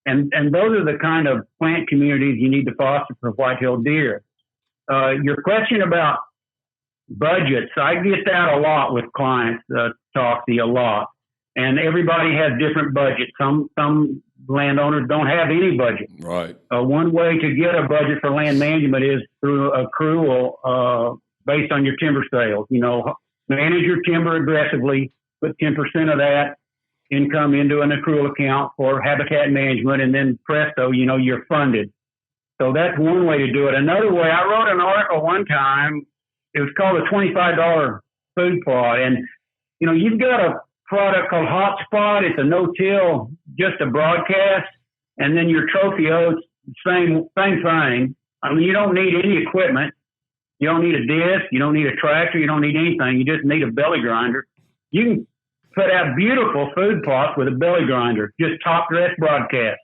And those are the kind of plant communities you need to foster for whitetail deer. Your question about budgets, I get that a lot with clients, Toxie, a lot. And everybody has different budgets. Some landowners don't have any budget. Right. One way to get a budget for land management is through accrual based on your timber sales. Manage your timber aggressively, put 10% of that income into an accrual account for habitat management, and then presto, you're funded. So that's one way to do it. Another way, I wrote an article one time. It was called a $25 food plot. And, you've got a product called Hotspot. It's a no-till, just a broadcast. And then your trophy oats, same thing. I mean, you don't need any equipment. You don't need a disc. You don't need a tractor. You don't need anything. You just need a belly grinder. You can put out beautiful food plots with a belly grinder, just top dress broadcast.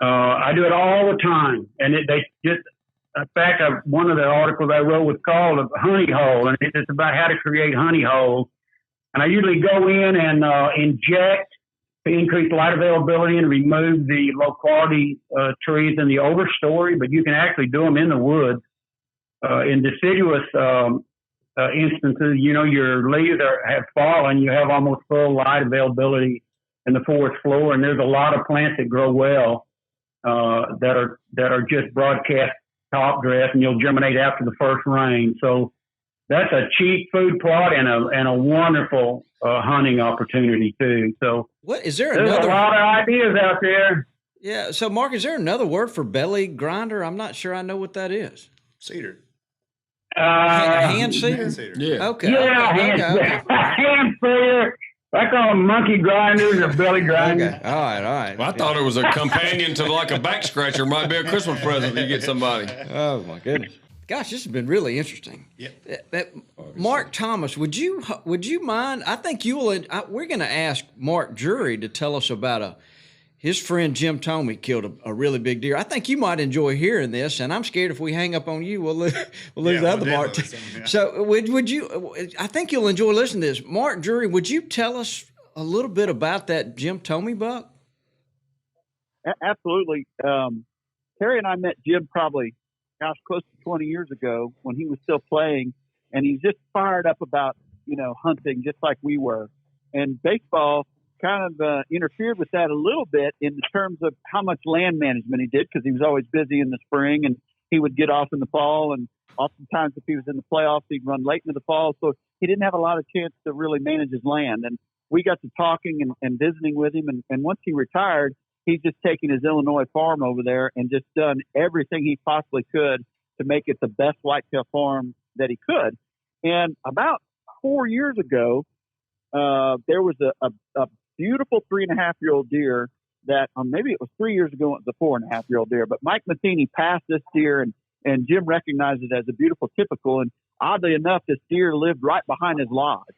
I do it all the time. And in fact, one of the articles I wrote was called a honey hole, and it's about how to create honey holes. And I usually go in and inject to increase light availability and remove the low quality trees in the overstory, but you can actually do them in the woods. In deciduous instances, your leaves have fallen, you have almost full light availability in the forest floor, and there's a lot of plants that grow well that are just broadcast top dress, and you'll germinate after the first rain. So that's a cheap food plot and a wonderful hunting opportunity too. So What is there there's another? a lot of ideas out there. Yeah. So, Mark, is there another word for belly grinder? I'm not sure I know what that is. Cedar. Hand cedar? Hand cedar. Yeah. Okay. Yeah, okay, hand cedar. I call them monkey grinders or belly grinders. Okay. All right. Well, I thought it was a companion to like a back scratcher. Might be a Christmas present if you get somebody. Oh my goodness. Gosh, this has been really interesting. Yep. Mark Thomas, would you mind? I think you will. We're going to ask Mark Drury to tell us about his friend Jim Tomey killed a really big deer. I think you might enjoy hearing this, and I'm scared if we hang up on you, we'll lose the other Mark. So would you? I think you'll enjoy listening to this. Mark Drury, would you tell us a little bit about that Jim Tomey buck? Absolutely. Terry and I met Jim probably, close to 20 years ago when he was still playing, and he's just fired up about, hunting just like we were. And baseball kind of interfered with that a little bit in terms of how much land management he did, because he was always busy in the spring and he would get off in the fall. And oftentimes if he was in the playoffs, he'd run late into the fall. So he didn't have a lot of chance to really manage his land. And we got to talking and visiting with him. And once he retired, he's just taken his Illinois farm over there and just done everything he possibly could to make it the best whitetail farm that he could. And about 4 years ago, there was a beautiful 3.5-year-old deer that, maybe it was 3 years ago, it was a 4.5-year-old deer, but Mike Matheny passed this deer and Jim recognized it as a beautiful typical. And oddly enough, this deer lived right behind his lodge.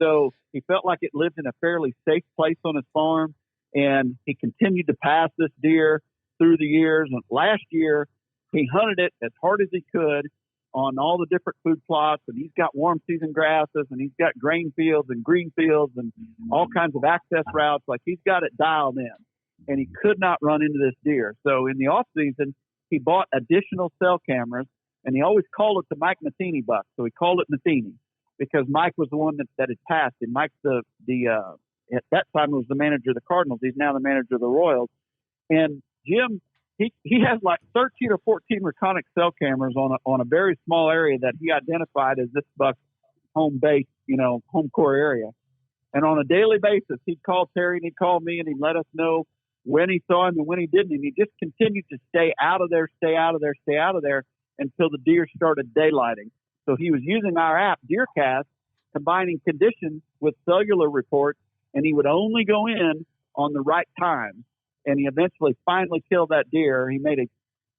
So he felt like it lived in a fairly safe place on his farm, and he continued to pass this deer through the years. And last year, he hunted it as hard as he could on all the different food plots, and he's got warm season grasses, and he's got grain fields and green fields and all kinds of access routes. Like, he's got it dialed in, and he could not run into this deer. So in the off season, he bought additional cell cameras, and he always called it the Mike Matheny buck. So he called it Matheny because Mike was the one that had passed him. Mike's at that time was the manager of the Cardinals. He's now the manager of the Royals. And Jim, he has like 13 or 14 Reconic cell cameras on a very small area that he identified as this buck's home base, home core area. And on a daily basis, he'd call Terry and he'd call me and he'd let us know when he saw him and when he didn't. And he just continued to stay out of there until the deer started daylighting. So he was using our app, DeerCast, combining conditions with cellular reports, and he would only go in on the right time. And he eventually finally killed that deer. He made a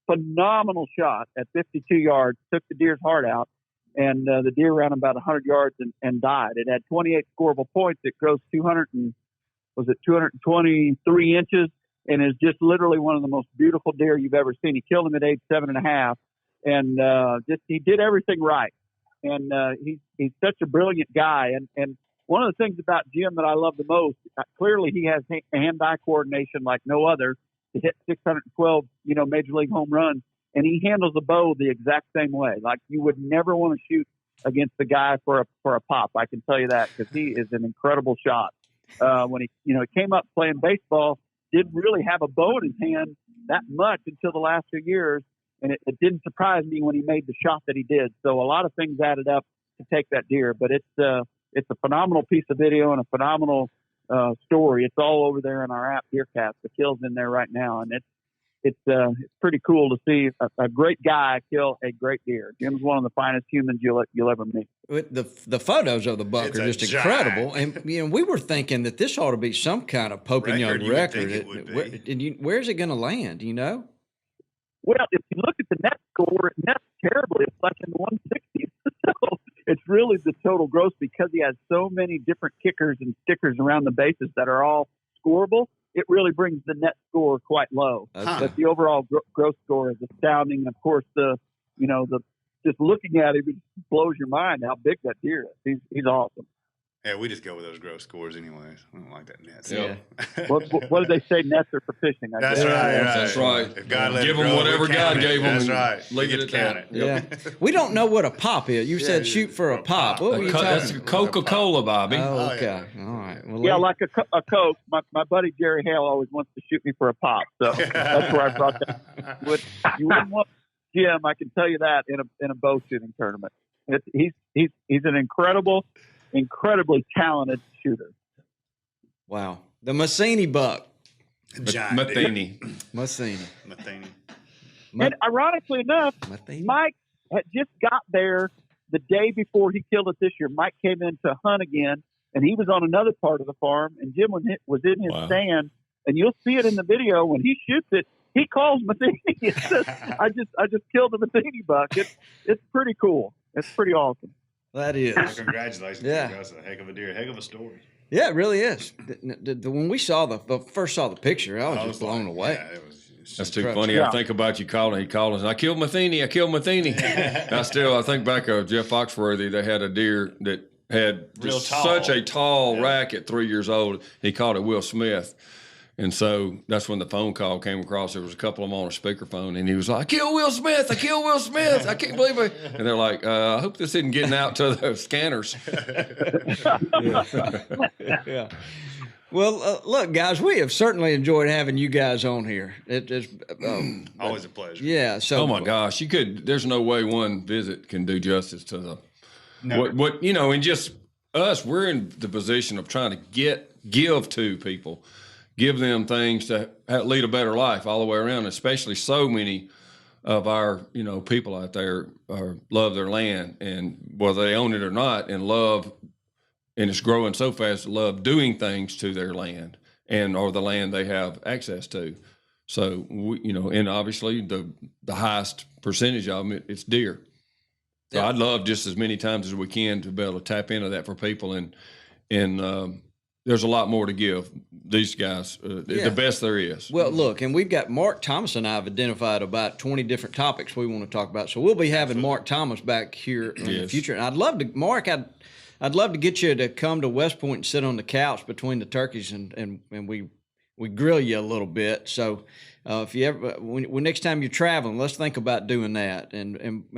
phenomenal shot at 52 yards, took the deer's heart out, and the deer ran about 100 yards and died. It had 28 scoreable points. It grows 223 inches, and is just literally one of the most beautiful deer you've ever seen. He killed him at age 7.5, and he did everything right. And he's such a brilliant guy. And one of the things about Jim that I love the most, clearly he has hand-eye coordination like no other to hit 612, major league home runs. And he handles the bow the exact same way. Like, you would never want to shoot against the guy for a pop. I can tell you that, because he is an incredible shot. When he came up playing baseball, didn't really have a bow in his hand that much until the last few years. And it didn't surprise me when he made the shot that he did. So a lot of things added up to take that deer, but it's a phenomenal piece of video and a phenomenal story. It's all over there in our app, DeerCast. The kill's in there right now, and it's pretty cool to see a great guy kill a great deer. Jim's one of the finest humans you'll ever meet. The photos of the buck are just incredible, and we were thinking that this ought to be some kind of Pope Young record. Where's it going to land? Do you know? Well, if you look at the net score, it nets terribly. It's like in the 160s. So it's really the total gross, because he has so many different kickers and stickers around the bases that are all scoreable. It really brings the net score quite low. But the overall gross score is astounding. And of course, just looking at him, it blows your mind how big that deer is. He's awesome. Yeah, we just go with those gross scores anyways. I don't like that net. Yeah. What did they say? Nets are for fishing. That's right. That's right. If God let give it them grow, whatever God gave them. That's right. Leave it at that. Yeah. We don't know what a pop is. You said shoot for a pop. What were you talking That's Coca-Cola, Bobby. Oh, okay. All right. Well, Yeah, like a Coke. My buddy Jerry Hale always wants to shoot me for a pop, so that's where I brought that. You wouldn't want Jim, I can tell you that, in a bow shooting tournament. He's an incredibly talented shooter. Wow. The Mossy buck. Matheny. Mossy. And ironically enough, Mike had just got there the day before he killed it this year. Mike came in to hunt again, and he was on another part of the farm, and Jim was in his stand, and you'll see it in the video when he shoots it. He calls Matheny. I just killed the Matheny buck. It's pretty cool. It's pretty awesome. That is. Well, congratulations. Yeah. That's a heck of a deer, heck of a story. Yeah, it really is. When we saw first saw the picture, I was just blown away. Yeah, That's too funny. I think about you calling. He called us, and I killed Matheny. I think back of Jeff Foxworthy. They had a deer that had such a tall rack at 3 years old. He called it Will Smith. And so that's when the phone call came across. There was a couple of them on a speakerphone, and he was like, I killed Will Smith. I can't believe it. And they're like, I hope this isn't getting out to the scanners. Yeah. Well, look, guys, we have certainly enjoyed having you guys on here. It's always a pleasure. Yeah. So, oh my gosh, there's no way one visit can do justice to what and just us. We're in the position of trying to give to people. Give them things to lead a better life all the way around, especially so many of our, people out there love their land, and whether they own it or not, and it's growing so fast, love doing things to their land or the land they have access to. So, and obviously the highest percentage of them, it's deer. So I'd love just as many times as we can to be able to tap into that for people, and there's a lot more to give these guys, the best there is. Well, look, and we've got Mark Thomas and I have identified about 20 different topics we want to talk about. So we'll be having Mark Thomas back here in the future. And I'd love to, Mark, I'd love to get you to come to West Point and sit on the couch between the turkeys and we grill you a little bit. So if you ever, when next time you're traveling, let's think about doing that. And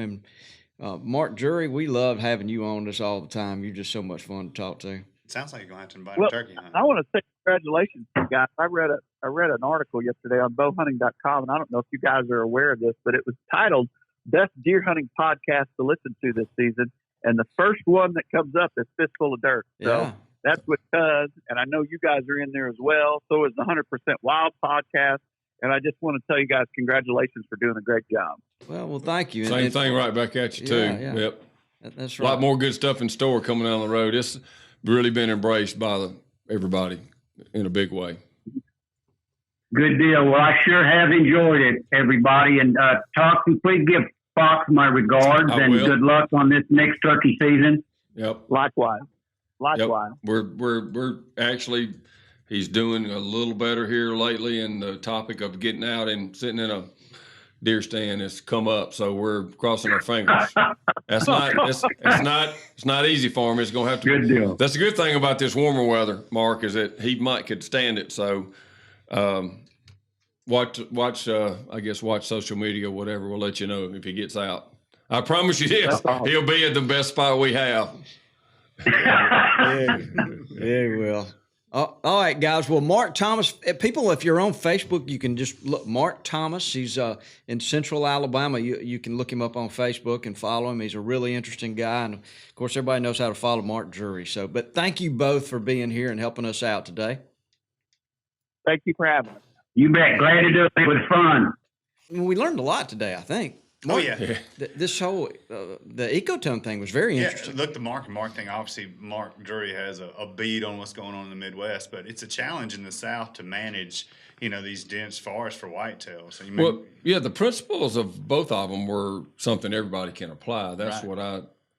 Mark Drury, we love having you on this all the time. You're just so much fun to talk to. Sounds like you're going to have to invite a turkey hunt. I want to say congratulations to you guys. I read an article yesterday on bowhunting.com, and I don't know if you guys are aware of this, but it was titled Best Deer Hunting Podcast to Listen to This Season. And the first one that comes up is Fistful of Dirt. So that's what does. And I know you guys are in there as well. So is the 100% Wild podcast. And I just want to tell you guys congratulations for doing a great job. Well, thank you. Same thing right back at you, too. Yeah. Yep. That's right. A lot more good stuff in store coming down the road. It's really been embraced by everybody in a big way. Good deal. Well, I sure have enjoyed it, everybody. And please give Fox my regards and good luck on this next turkey season. Yep. Likewise. Yep. We're actually, he's doing a little better here lately, and the topic of getting out and sitting in a deer stand has come up, so we're crossing our fingers. It's not easy for him. It's going to have to. Good deal. That's a good thing about this warmer weather, Mark, is that he could stand it. So, watch social media, whatever. We'll let you know if he gets out. I promise you this, he'll be at the best spot we have. Yeah, he will. All right, guys. Well, Mark Thomas, people, if you're on Facebook, you can just look Mark Thomas. He's in Central Alabama. You can look him up on Facebook and follow him. He's a really interesting guy. And, of course, everybody knows how to follow Mark Drury. But thank you both for being here and helping us out today. Thank you for having us. You bet. Glad to do it. It was fun. We learned a lot today, I think. Mark, this whole the ecotone thing was very interesting. Look, the Mark thing. Obviously, Mark Drury has a bead on what's going on in the Midwest, but it's a challenge in the South to manage, these dense forests for whitetails. So the principles of both of them were something everybody can apply. That's what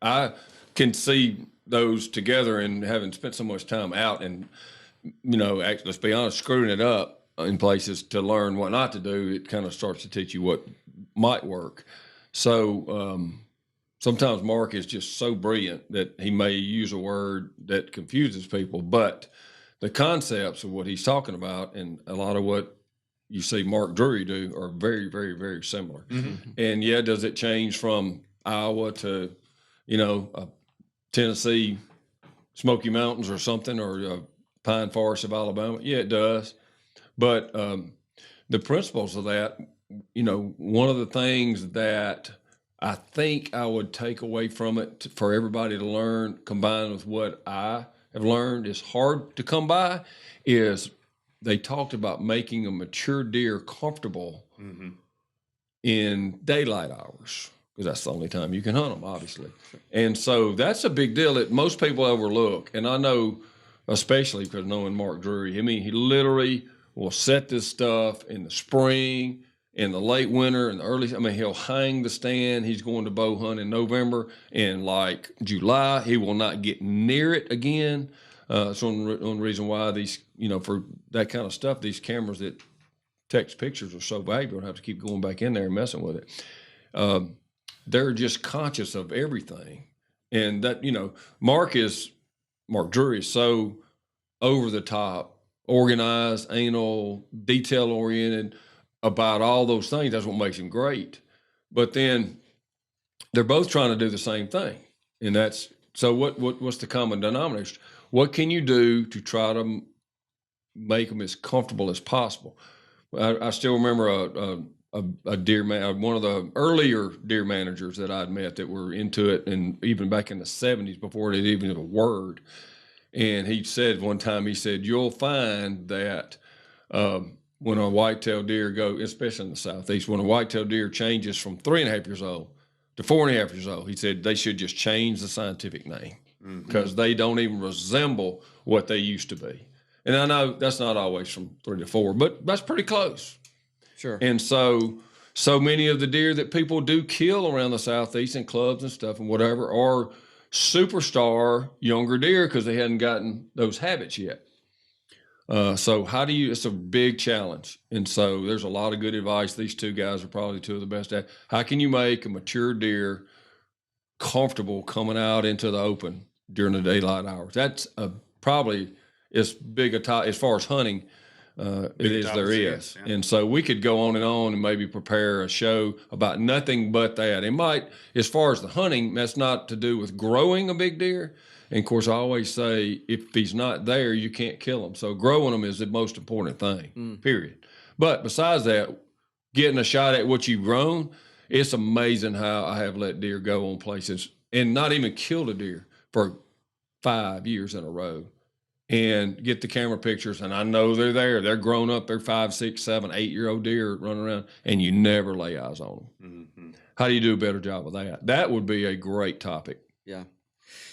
I can see those together, and having spent so much time out and let's be honest, screwing it up in places to learn what not to do. It kind of starts to teach you what might work. So sometimes Mark is just so brilliant that he may use a word that confuses people, but the concepts of what he's talking about and a lot of what you see Mark Drury do are very, very, very similar. Mm-hmm. And does it change from Iowa to, Tennessee, Smoky Mountains or something, or pine forests of Alabama? Yeah, it does. But the principles of that, one of the things that I think I would take away from it for everybody to learn, combined with what I have learned is hard to come by, is they talked about making a mature deer comfortable in daylight hours, because that's the only time you can hunt them, obviously. And so that's a big deal that most people overlook. And I know, especially because knowing Mark Drury, he literally will set this stuff in the spring, in the late winter, and the early. He'll hang the stand. He's going to bow hunt in November, and like July, he will not get near it again. It's one reason why these, for that kind of stuff, these cameras that text pictures are so valuable. You don't have to keep going back in there and messing with it. They're just conscious of everything, and that Mark Drury is so over the top, organized, anal, detail oriented about all those things. That's what makes him great. But then they're both trying to do the same thing, and that's so. What's the common denominator? What can you do to try to make them as comfortable as possible? I still remember a deer man, one of the earlier deer managers that I'd met that were into it, and even back in the 70s before it even was a word. And he said one time, you'll find that when a whitetail deer especially in the Southeast, when a whitetail deer changes from 3.5 years old to 4.5 years old, he said they should just change the scientific name because they don't even resemble what they used to be. And I know that's not always from 3 to 4, but that's pretty close. Sure. And so many of the deer that people do kill around the Southeast in clubs and stuff and whatever are superstar younger deer because they hadn't gotten those habits yet. So it's a big challenge. And so there's a lot of good advice. These two guys are probably two of the best at. How can you make a mature deer comfortable coming out into the open during the daylight hours? That's probably as big a as far as hunting it is there is. Yeah. And so we could go on and maybe prepare a show about nothing but that. It might, as far as the hunting, that's not to do with growing a big deer. And of course, I always say, if he's not there, you can't kill him. So growing them is the most important thing, period. But besides that, getting a shot at what you've grown, it's amazing how I have let deer go on places and not even killed a deer for 5 years in a row and get the camera pictures. And I know they're there. They're grown up. They're 5, 6, 7, 8-year-old deer running around, and you never lay eyes on them. Mm-hmm. How do you do a better job of that? That would be a great topic. Yeah.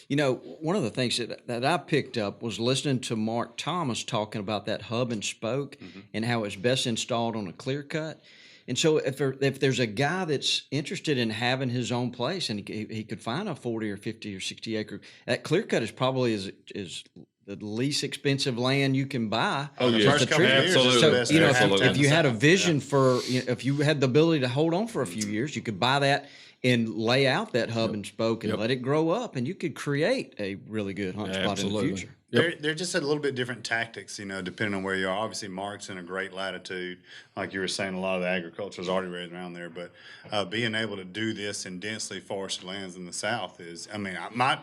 One of the things that I picked up was listening to Mark Thomas talking about that hub and spoke and how it's best installed on a clear cut. And so if there's a guy that's interested in having his own place and he could find a 40 or 50 or 60 acre, that clear cut is probably is the least expensive land you can buy. Oh, yeah. First couple of years, so, if you had a vision for, if you had the ability to hold on for a few years, you could buy that and lay out that hub and spoke and let it grow up, and you could create a really good hunt spot in the future. They're just a little bit different tactics, depending on where you are. Obviously, Mark's in a great latitude. Like you were saying, a lot of the agriculture is already right around there. But being able to do this in densely forested lands in the South is,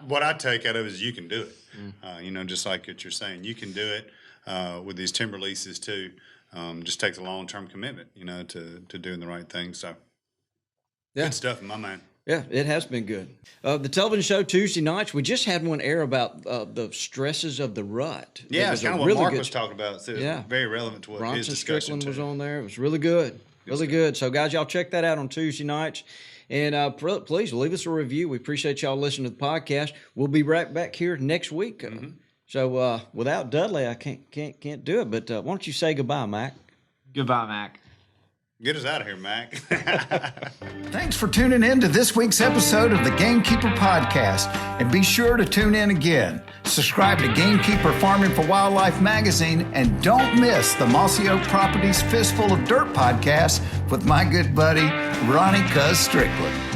what I take out of it is you can do it. Just like what you're saying, you can do it with these timber leases too. Just takes a long-term commitment, to doing the right thing. So, good stuff in my mind. Yeah, it has been good. The television show Tuesday nights, we just had one air about the stresses of the rut. Yeah, it's kind of what Mark was talking about. So very relevant to what his discussion Strickland was on there. It was really good. Really good. So, guys, y'all check that out on Tuesday nights. And please leave us a review. We appreciate y'all listening to the podcast. We'll be right back here next week. So, without Dudley, I can't do it. But why don't you say goodbye, Mac? Goodbye, Mac. Get us out of here, Mac. Thanks for tuning in to this week's episode of the Gamekeeper Podcast. And be sure to tune in again. Subscribe to Gamekeeper Farming for Wildlife magazine, and don't miss the Mossy Oak Properties Fistful of Dirt podcast with my good buddy, Ronnie Cuz Strickland.